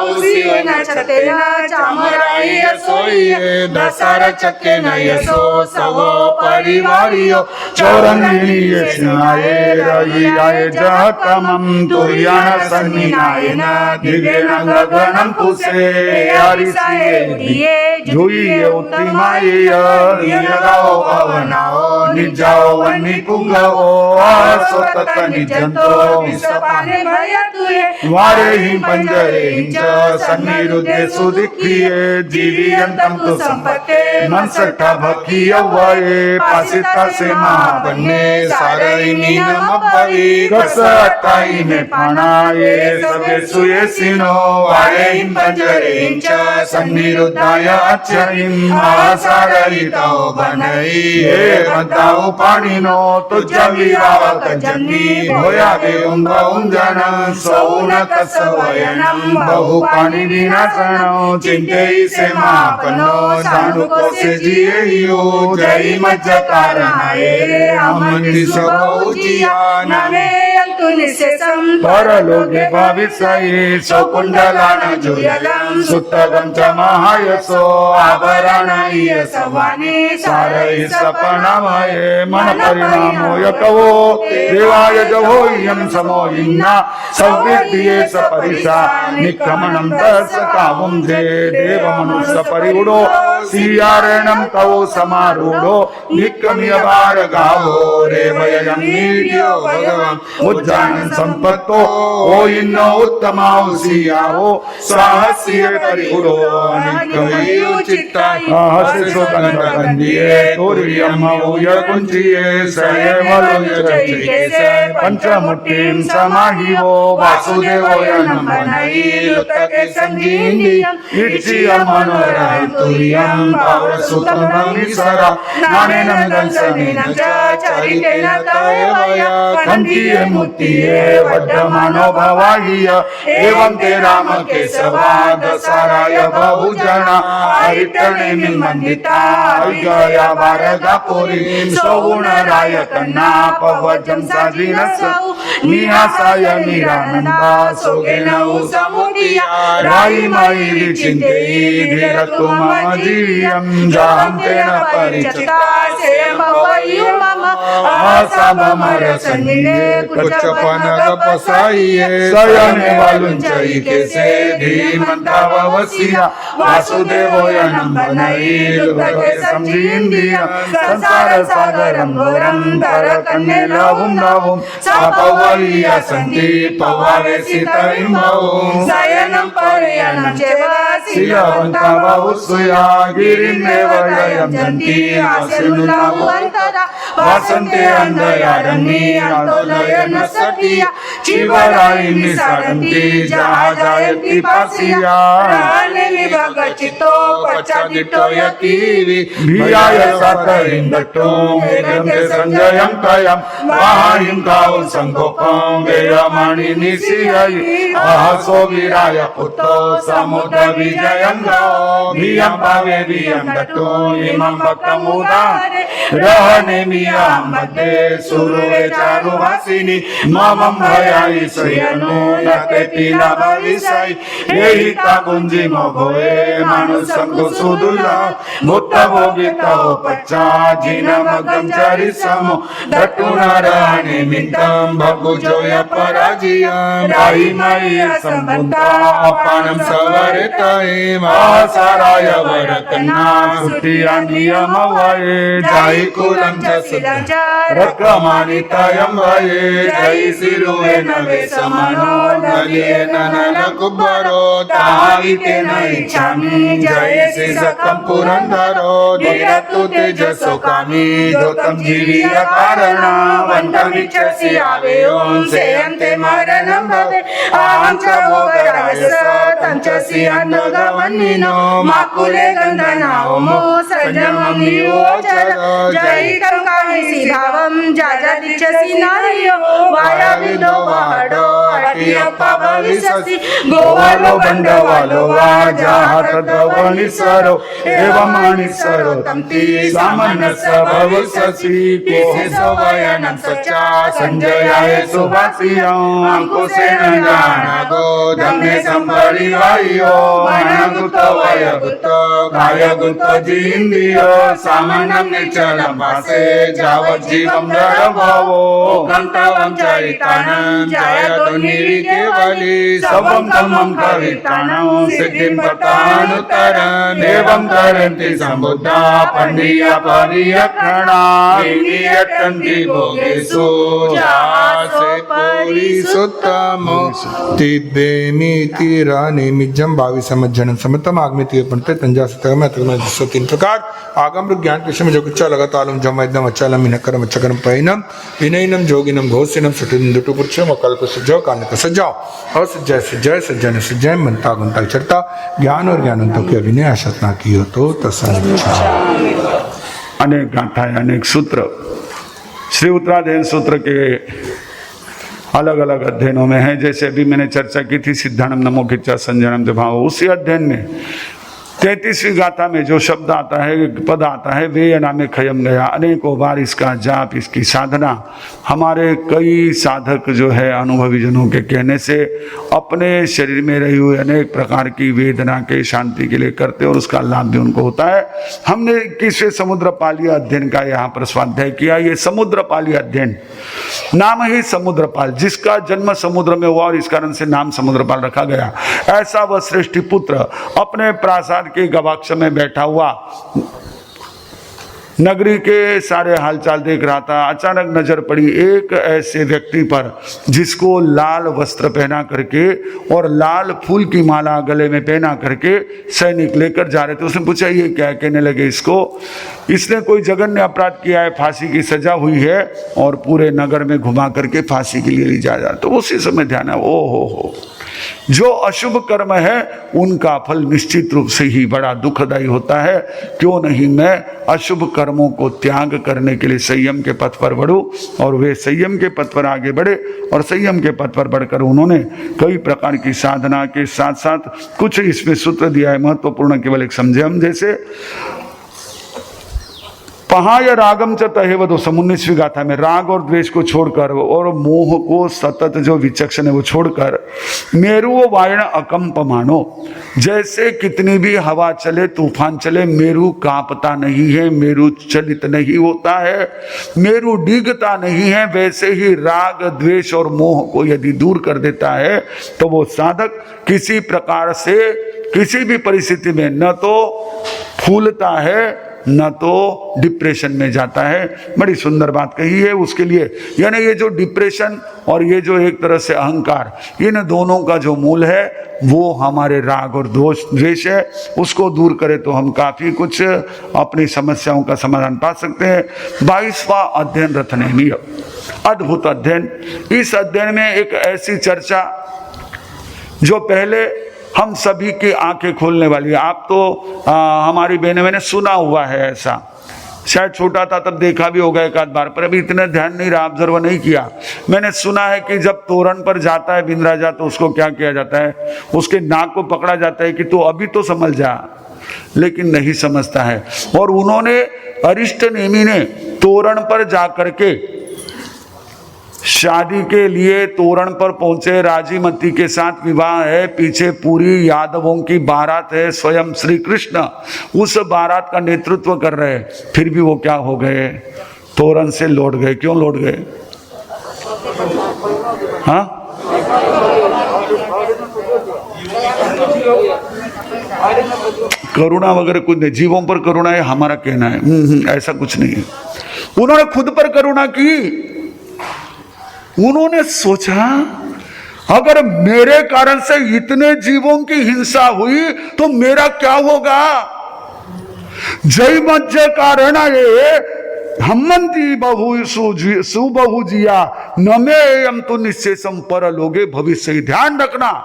Speaker 3: उसीन छतेन चामराय
Speaker 2: सोये दशर चके नयसो सवो परिवारियो चौरंगिणीये स्नाये रयियाय जहतमं तुर्यान सन्निनायन दिगेन गगनं पुसे हरिसाये दिये जुये उत्तिमाये यगाओ भवनाओ निजाओ वन्नि पुंगओ सोतत निजंतो
Speaker 3: विसपाने भय तुये
Speaker 2: वारे हि पंजरे हि च सन्निरुद्धे सुदिक्रिये जीवियन्तं तु संपत्ते मनसठा भक्तियवये पासिता से महापन्ने सारयिनी नमपवि कसअट्टाई में पाणाये सबे सुये सिनो वारे हि पंजरे हि च सन्निरुद्धाय अच्छिं महासारयिताओ बनई हे बंताओ पाणिनो तुझ्या विरावक जन्मी भोया देऊन जन सौन कसवयनं बहु पाणी विनाशनो चिंतेई से महापनो जाणुको से जियेयो जय मज्ज कारणाये अमनि सबौजिया
Speaker 3: नमे अंतु निशेषं
Speaker 2: परलोके भविष्ये सकुंडलान जुयलं सुत्तगं च महायसो आभरणीय सवानि सारहि सपनामये मन परिणामो यकवो देवाय जवोयं समो इन्ना सव्विद्ये सपरिसा निक्रमणं तस्य कावं जे देवमनुष्य परिगुणो सियारणं तवो समारूढो निक्रम्य भार्गावो रेवयं नीड्यो भगवन् उज्जानं संपत्तो ओ इन्नो उत्तमाओ सियावो साहस्य परिगुणो निक्रम्यो चित्ताय हसे सुगंधकंदिये तुर्यमो यकुंचिये सयवलो यचैके पंचमुट्टिं समाहिवो वासुदेवो यनमनई लुतके संजीनियं इच्छिय मनोरय तुर्यं पावसुतं नमिसरा नानेनं दंसनेन च चरितेन तयवया कंठिये मुक्ति ये वर्धमानो भवाह्य एवं ते राम केशवा दशराय बहुजना हरितणे निमंदिता गया वारगापुरी सौगुणराय कन्ना पवजं साजिनस निहासाय निरानंदा सोगेनौ समुदिया राई मयि विचिन्तेयि धीरतु मम जीव्यं जाहं तेन परिचिता सेमवयु मम आसामरसन्निधे
Speaker 1: कुचपनगपसायिये
Speaker 2: सयने वलुञ्चयिकेसे धीमन्ताववस्या वासुदेवोऽयनं वनैर्लुकके समजीन्द्रिय संसार सागरं घोरं तरकन्ये लहुं लहुं सपवय्या सन्ति पवावेसितैर्मौ
Speaker 3: शयनं पर्यनं चैव
Speaker 2: सिलवन्तावहुसुया गिरिमेव यजन्ति आसिनुलावन्तरा वासन्ते अन्धयारण्ये आन्दोलयन सतिया चिवरायि निसारन्ति जहाजायति पासिया
Speaker 3: प्राणे विभगचित्तो पश्चादितो यतीवि
Speaker 2: भियाय सातरिन्दट्टो वेदन्ते संजयं कयं वाहायं काउ संकोपं वेयमाणि निशियि अहसो वीराय पुत्रो समुद्र विजयं गो भियं पावे भियं दट्टो इमं भक्तमुदारे रहने मियं मध्ये सुरुवे चारुवासिनी ममं भयाय सयनो नते पीला भविष्य एहि ताकुंजी मोघोए मानुषंको सुदुला भूत भोगिता पच्चा जिनमगं चरिसमो दट्टुनारायणे मितं भगुजोय पराजियं राई मयि संबंधा अपानं सवरताये महासाराय वरकन्ना सुतिया नियम वये जाई कुलं च सिलं च रक्रमानितायं वये जय सिरुवे नवे समनो नलिये ननन कुब्बरो ताविते न इच्छामि जय सिसकं पुरंदरो धीरतु तेजसो कामी धोतं जीवीय कारणा वन्तमिच्छसि आवेयों सेयन्ते मरणं भवे अहं च भोगरायस तं च सियन्नगमन्निनो माकुले गन्धनाओमो संयमं नियोचर जय कंकाहि भावं जाजादिच्छसि नार्यो वायाविदो वाडो अटियप्पा भविष्यसि गोवालो बंडवालो वाजाह तद्वनिसरो एवं अनिसरो तंति सामनस भविष्यसि केशो वयनं सच्चा संजयाय सुभाषियं अंकुशेन जानागो धम्मे संपरिवायो मनगुतो वयगुतो कायगुतो जीन्द्रियो सामनं निचलं भासे जावज्जीवं जडभावो गन्तवं चरितानं जायतो निविकेवली सबं तमं कवितानं सिद्धिं पतानुतरन् एवं करन्ति सम्बुद्धा पण्डिया परियक्षणा नियतन्ति भोगेषु जासे
Speaker 1: पुरीसोत्तमो तिब्बेमिति रानेमिजं 22 जन्म समतम आगमिति पंडित तंजासतम अतम 3 प्रकार आगम ज्ञान कृष्ण जो कुछ लगा तालम जम एकदम अचलम इनकरम अचकरम पैनम विनयनम जोगिनम घोषिनम सुटिन दुटु पुरुषम अकल्प सज्जो कानक सज्जाओ असज्जय सज्जय सज्जन सज्जय मनता गुंता चरता ज्ञान और ज्ञानंतों की अभिनय आशतना की हो तो तसंचा।
Speaker 4: अनेक गाथाएं अनेक सूत्र श्री उत्तराधीन सूत्र के अलग अलग अध्ययनों में है। जैसे अभी मैंने चर्चा की थी सिद्धानम नमो किच्चा संजनम भाव, उसी अध्ययन में 33वीं गाथा में जो शब्द आता है, पद आता है, वे नामे खयम गया, अनेकों बार इसका जाप, इसकी साधना हमारे कई साधक जो है अनुभवी जनों के कहने से अपने शरीर में रही हुई अनेक प्रकार की वेदना के शांति के लिए करते और उसका लाभ भी उनको होता है। हमने 21वें समुद्रपालीय अध्ययन का यहाँ पर स्वाध्याय किया। ये समुद्रपालीय अध्ययन, नाम ही समुद्रपाल, जिसका जन्म समुद्र में हुआ और इस कारण से नाम समुद्रपाल रखा गया। ऐसा वह श्रेष्ठी पुत्र अपने प्रासाद के गवाक्ष में बैठा हुआ नगरी के सारे हालचाल देख रहा था। अचानक नजर पड़ी एक ऐसे व्यक्ति पर जिसको लाल वस्त्र पहना करके और लाल फूल की माला गले में पहना करके सैनिक लेकर जा रहे थे। उसने पूछा ये क्या? कहने लगे इसने कोई जघन्य अपराध किया है, फांसी की सजा हुई है और पूरे नगर में घुमा करके फांसी के लिए ले जाया जा। तो उसी समय ध्यान है, ओ हो, जो अशुभ कर्म है उनका फल निश्चित रूप से ही बड़ा दुखदायी होता है। क्यों नहीं मैं अशुभ कर्म कर्मों को त्याग करने के लिए संयम के पथ पर बढ़ो। और वे संयम के पथ पर आगे बढ़े और संयम के पथ पर बढ़कर उन्होंने कई प्रकार की साधना के साथ साथ कुछ इसमें सूत्र दिया है महत्वपूर्ण, केवल एक समझे हम। जैसे पहाय रागम च तहेवदो, 19वीं गाथा में राग और द्वेष को छोड़कर और मोह को सतत जो विचक्षण है वो छोड़कर मेरु वायण अकंप मानो। जैसे कितनी भी हवा चले, तूफान चले, मेरु कांपता नहीं है, मेरु चलित नहीं होता है, मेरु डिगता नहीं है। वैसे ही राग द्वेष और मोह को यदि दूर कर देता है तो वो साधक किसी प्रकार से किसी भी परिस्थिति में न तो फूलता है न तो डिप्रेशन में जाता है। बड़ी सुंदर बात कही है उसके लिए। यानी ये जो डिप्रेशन और ये जो एक तरह से अहंकार, इन दोनों का जो मूल है वो हमारे राग और द्वेष है। उसको दूर करें तो हम काफी कुछ अपनी समस्याओं का समाधान पा सकते हैं। 22वां अध्ययन रथनेमी, अद्भुत अध्ययन। इस अध्ययन में एक ऐसी चर्चा जो पहले हम सभी की आंखें खोलने वाली है। आप तो हमारी बहने मैंने सुना हुआ है, ऐसा शायद छोटा था तब देखा भी होगा एक आध बार, पर अभी इतना ध्यान नहीं रहा, ऑब्जर्व नहीं किया। मैंने सुना है कि जब तोरण पर जाता है बिंद्राजा तो उसको क्या किया जाता है, उसके नाक को पकड़ा जाता है कि तो अभी तो समझ जा, लेकिन नहीं समझता है। और उन्होंने अरिष्ट नेमी ने तोरण पर जाकर के शादी के लिए तोरण पर पहुंचे, राजीमती के साथ विवाह है, पीछे पूरी यादवों की बारात है, स्वयं श्री कृष्ण उस बारात का नेतृत्व कर रहे हैं, फिर भी वो क्या हो गए, तोरण से लौट गए। क्यों लौट गए? हाँ, करुणा वगैरह कुछ नहीं, जीवों पर करुणा है हमारा कहना है, ऐसा कुछ नहीं है। उन्होंने खुद पर करुणा की। उन्होंने सोचा अगर मेरे कारण से इतने जीवों की हिंसा हुई तो मेरा क्या होगा। जय मज्ज कारण ये हमंती बहु सुबहु जिया नमे हम तो निश्चेषम पर लोगे भविष्य ही। ध्यान रखना,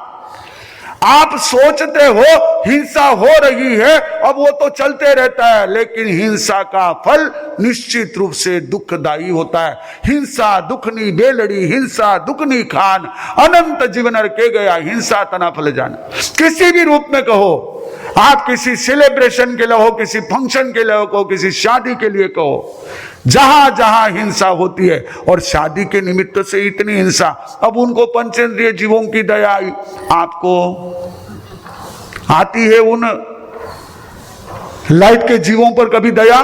Speaker 4: आप सोचते हो हिंसा हो रही है, अब वो तो चलते रहता है, लेकिन हिंसा का फल निश्चित रूप से दुखदायी होता है। हिंसा दुखनी बेलड़ी, हिंसा दुखनी खान, अनंत जीवन के गया हिंसा तना फल जान। किसी भी रूप में कहो, आप किसी सेलिब्रेशन के लिए हो, किसी फंक्शन के लिए कहो, किसी शादी के लिए कहो, जहां जहां हिंसा होती है, और शादी के निमित्त से इतनी हिंसा, अब उनको पंचेंद्रिय जीवों की दया आई, आपको आती है उन लाइट के जीवों पर कभी दया?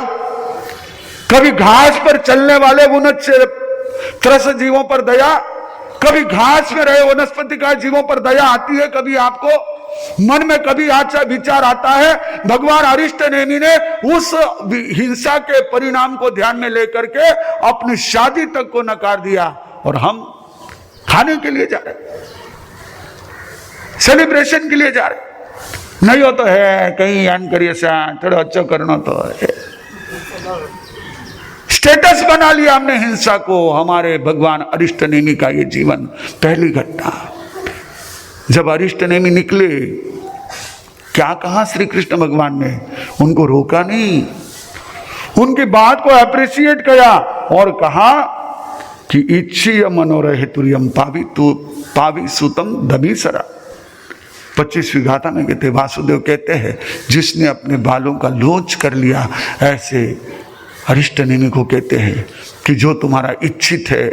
Speaker 4: कभी घास पर चलने वाले उन त्रस जीवों पर दया? कभी घास में रहे वनस्पति का जीवों पर दया आती है? कभी आपको मन में कभी अच्छा विचार आता है? भगवान अरिष्ट नेमी ने उस हिंसा के परिणाम को ध्यान में लेकर के अपनी शादी तक को नकार दिया, और हम खाने के लिए जा रहे, सेलिब्रेशन के लिए जा रहे। नहीं हो तो है कहीं यान करिए थोड़ा अच्छा करना तो है, स्टेटस बना लिया हमने हिंसा को। हमारे भगवान अरिष्ट नेमी का ये जीवन, पहली घटना जब अरिष्ट नेमी निकले, क्या कहा श्री कृष्ण भगवान ने? उनको रोका नहीं, उनकी बात को अप्रिशिएट किया और कहा कि इच्छीय मनोरहेतुर्यम पावी सुतम दमीसरा। 25वीं गाथा में कहते, वासुदेव कहते हैं जिसने अपने बालों का लोच कर लिया, ऐसे अरिष्ट नेमी को कहते हैं कि जो तुम्हारा इच्छित है,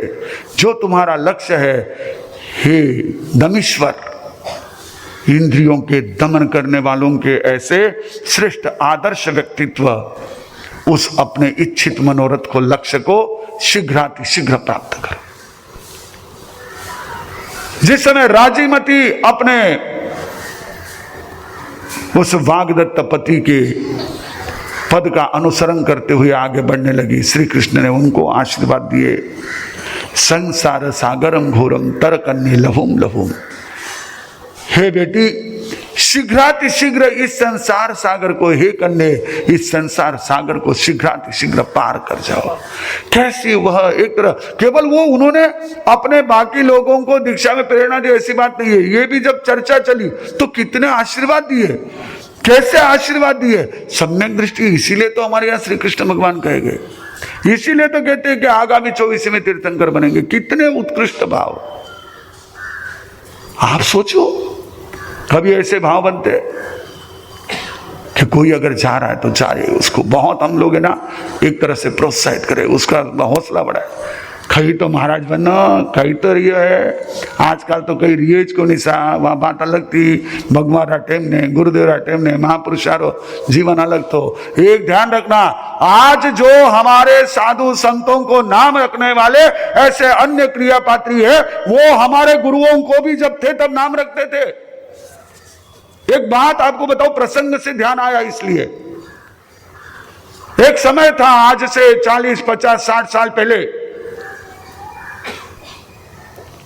Speaker 4: जो तुम्हारा लक्ष्य है, हे दमीश्वर, इंद्रियों के दमन करने वालों के ऐसे श्रेष्ठ आदर्श व्यक्तित्व, उस अपने इच्छित मनोरथ को, लक्ष्य को शीघ्र प्राप्त करो। जिस समय राजीमती अपने उस वाग्दत्त पति के पद का अनुसरण करते हुए आगे बढ़ने लगी, श्री कृष्ण ने उनको आशीर्वाद दिए, संसार सागरम घोरम तरकन्ने लहुम लहुम। हे बेटी, शीघ्र इस संसार सागर को, हे कन्ने, इस संसार सागर को शीघ्र पार कर जाओ। कैसी वह एक तरह, केवल वो उन्होंने अपने बाकी लोगों को दीक्षा में प्रेरणा दी, ऐसी बात नहीं है। ये भी जब चर्चा चली तो कितने आशीर्वाद दिए, कैसे आशीर्वाद दिए, सम्यक दृष्टि। इसीलिए तो हमारे यहाँ श्री कृष्ण भगवान कहे गए, इसीलिए तो कहते हैं कि आगामी 24वें तीर्थंकर बनेंगे। कितने उत्कृष्ट भाव, आप सोचो कभी ऐसे भाव बनते कि कोई अगर जा रहा है तो जा रहे, उसको बहुत हम लोग है ना एक तरह से प्रोत्साहित करें, उसका हौसला बढ़ाए। कहीं तो महाराज बनना, कहीं तो रिय है, आजकल तो कई रियज को निशा वहाँ बात अलग थी, भगवान टेम ने, गुरुदेव टेम ने, महापुरुषारो जीवन अलग। तो एक ध्यान रखना, आज जो हमारे साधु संतों को नाम रखने वाले ऐसे अन्य क्रिया पात्री है, वो हमारे गुरुओं को भी जब थे तब नाम रखते थे। एक बात आपको बताओ, प्रसंग से ध्यान आया इसलिए, एक समय था आज से 40, 50, 60 साल पहले,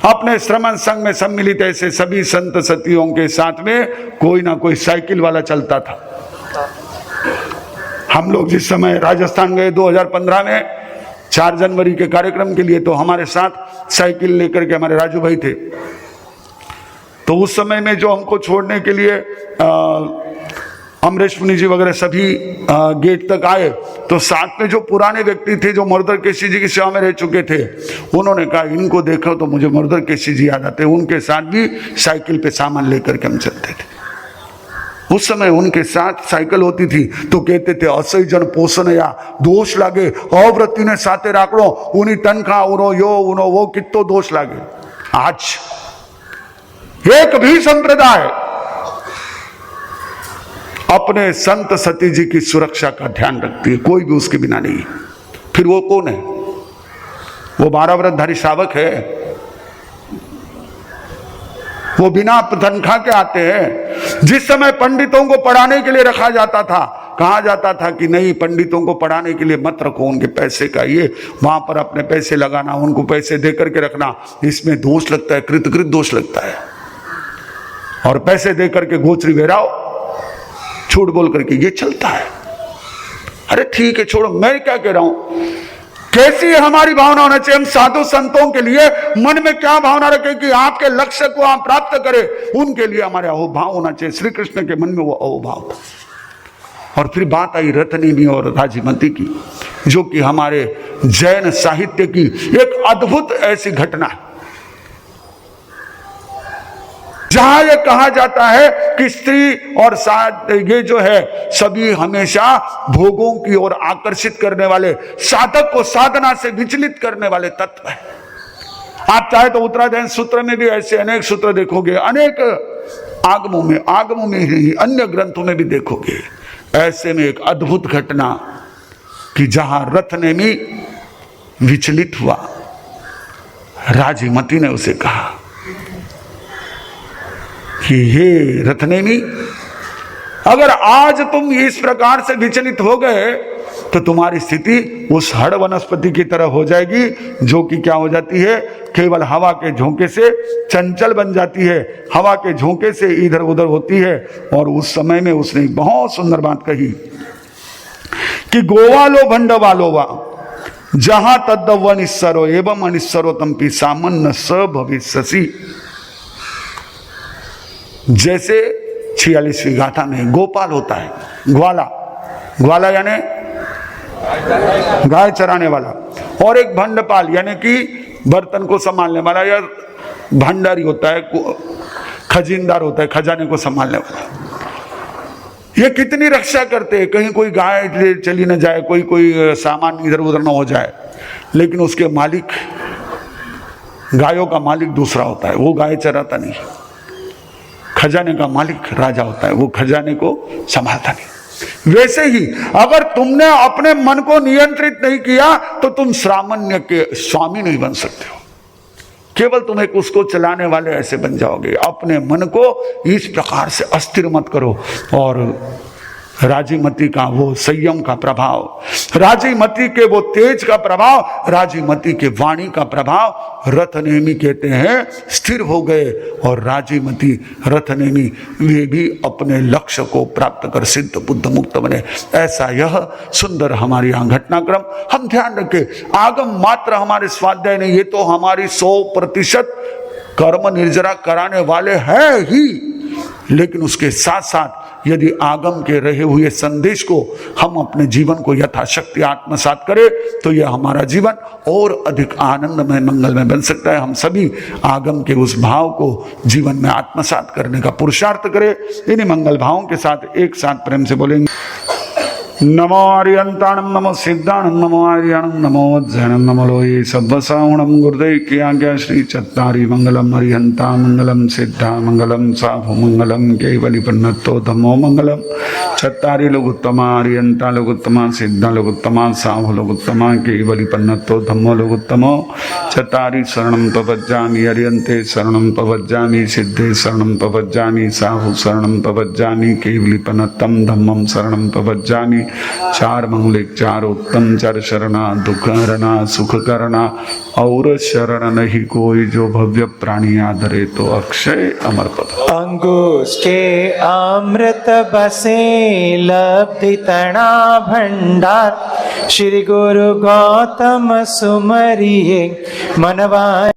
Speaker 4: अपने श्रमण संघ में सम्मिलित ऐसे सभी संत सतियों के साथ में कोई ना कोई साइकिल वाला चलता था। हम लोग जिस समय राजस्थान गए 2015 में 4 जनवरी के कार्यक्रम के लिए, तो हमारे साथ साइकिल लेकर के हमारे राजू भाई थे। तो उस समय में जो हमको छोड़ने के लिए अमरेश मुनि जी वगैरह सभी गेट तक आए, तो साथ में जो पुराने व्यक्ति थे जो मर्दर केसी जी की सेवा में रह चुके थे, उन्होंने कहा इनको देखो तो मुझे मर्दर केसी जी याद आते। उनके साथ भी साइकिल पे सामान लेकर के हम चलते थे। उस समय उनके साथ साइकिल होती थी तो कहते थे असई जन पोषण या दोष लागे, अवृत्ति ने साथे राकड़ो उन्हीं तनखा उनो यो उनो वो कितो दोष लागे। आज एक भी संप्रदाय अपने संत सती जी की सुरक्षा का ध्यान रखती है, कोई भी उसके बिना नहीं। फिर वो कौन है? वो 12 व्रतधारी श्रावक है, वो बिना तनख्वाह के आते हैं। जिस समय पंडितों को पढ़ाने के लिए रखा जाता था, कहा जाता था कि नहीं पंडितों को पढ़ाने के लिए मत रखो, उनके पैसे का ये वहां पर अपने पैसे लगाना, उनको पैसे दे करके रखना, इसमें दोष लगता है, कृतकृत दोष लगता है। और पैसे दे करके गोचरी बेराओ, झूठ बोल करके ये चलता है। अरे ठीक है छोड़ो, मैं क्या कह रहा हूं, कैसी है हमारी भावना होना चाहिए। हम साधु संतों के लिए मन में क्या भावना रखें कि आपके लक्ष्य को आप प्राप्त करें, उनके लिए हमारे अहोभाव होना चाहिए। श्री कृष्ण के मन में वो अहोभाव था। और फिर बात आई रत्नेमी और राजीमती की, जो कि हमारे जैन साहित्य की एक अद्भुत ऐसी घटना है, जहां यह कहा जाता है कि स्त्री और ये जो है सभी हमेशा भोगों की ओर आकर्षित करने वाले, साधक को साधना से विचलित करने वाले तत्व है। आप चाहे तो उत्तराध्ययन सूत्र में भी ऐसे अनेक सूत्र देखोगे, अनेक आगमों में ही अन्य ग्रंथों में भी देखोगे। ऐसे में एक अद्भुत घटना कि जहां रत्नेमी विचलित हुआ, राजीमती ने उसे कहा कि हे रत्नेमी, अगर आज तुम इस प्रकार से विचलित हो गए तो तुम्हारी स्थिति उस हड़ वनस्पति की तरह हो जाएगी, जो कि क्या हो जाती है, केवल हवा के झोंके से चंचल बन जाती है, हवा के झोंके से इधर उधर होती है। और उस समय में उसने एक बहुत सुंदर बात कही कि गोवालो भंडवालो वा जहां तद्दव अनिश्वरो एवं अनिश्वरो तंपी सामान्य स भविष्यसि। जैसे 46वीं गाथा में गोपाल होता है, ग्वाला यानी गाय चराने वाला, और एक भंडपाल यानी कि बर्तन को संभालने वाला, या भंडारी होता है, खजीनदार होता है, खजाने को संभालने वाला। ये कितनी रक्षा करते हैं, कहीं कोई गाय चली न जाए, कोई सामान इधर उधर न हो जाए। लेकिन उसके मालिक, गायों का मालिक दूसरा होता है, वो गाय चराता नहीं। खजाने का मालिक राजा होता है, वो खजाने को संभालता नहीं। वैसे ही अगर तुमने अपने मन को नियंत्रित नहीं किया तो तुम सामान्य के स्वामी नहीं बन सकते हो, केवल तुम एक उसको चलाने वाले ऐसे बन जाओगे। अपने मन को इस प्रकार से अस्थिर मत करो। और राजीमती का वो संयम का प्रभाव, राजीमती के वो तेज का प्रभाव, राजीमती के वाणी का प्रभाव, रत्नेमी कहते हैं स्थिर हो गए। और राजीमती रत्नेमी वे भी अपने लक्ष्य को प्राप्त कर सिद्ध बुद्ध मुक्त बने। ऐसा यह सुंदर हमारे यहाँ घटनाक्रम। हम ध्यान रखें, आगम मात्र हमारे स्वाध्याय नहीं, ये तो हमारी 100% कर्म निर्जरा कराने वाले हैं ही, लेकिन उसके साथ साथ यदि आगम के रहे हुए संदेश को हम अपने जीवन को यथाशक्ति आत्मसात करें तो यह हमारा जीवन और अधिक आनंदमय मंगलमय बन सकता है। हम सभी आगम के उस भाव को जीवन में आत्मसात करने का पुरुषार्थ करें। इन्हीं मंगल भावों के साथ एक साथ प्रेम से बोलेंगे नमो आर्यंताणम नमो सिद्धाणम नमो आर्याणम नमो वज्जैनम नमो लोये सब्बसावणम गुरुदेव की आज्ञा श्री चत्तारी मंगलम अरिहंता मंगलम सिद्धा मंगलम साभु मंगलम केवली पन्नतो धम्मो मंगलम चत्तारी लोगुत्तमा आर्यंता लोगुत्तमा सिद्धा लोगुत्तमा साभु लोगुत्तमा केवली पन्नतो धम्मो लोगुत्तमो चत्तारी शरणम पवज्जामि अरियंते शरणम पवज्जामि सिद्धे शरणम पवज्जामि साहु शरणम पवज्जामि केवली पन्नतम धम्मम शरणम पवज्जामि। चार मंगलिक चार उत्तम चार शरणा दुख हरना सुख करना और शरण नहीं कोई जो भव्य प्राणी आधरे तो अक्षय अमर पद।
Speaker 5: अंगुष्ठे अमृत बसे लब्धि तणा भंडार श्री गुरु गौतम सुमरिये मनवा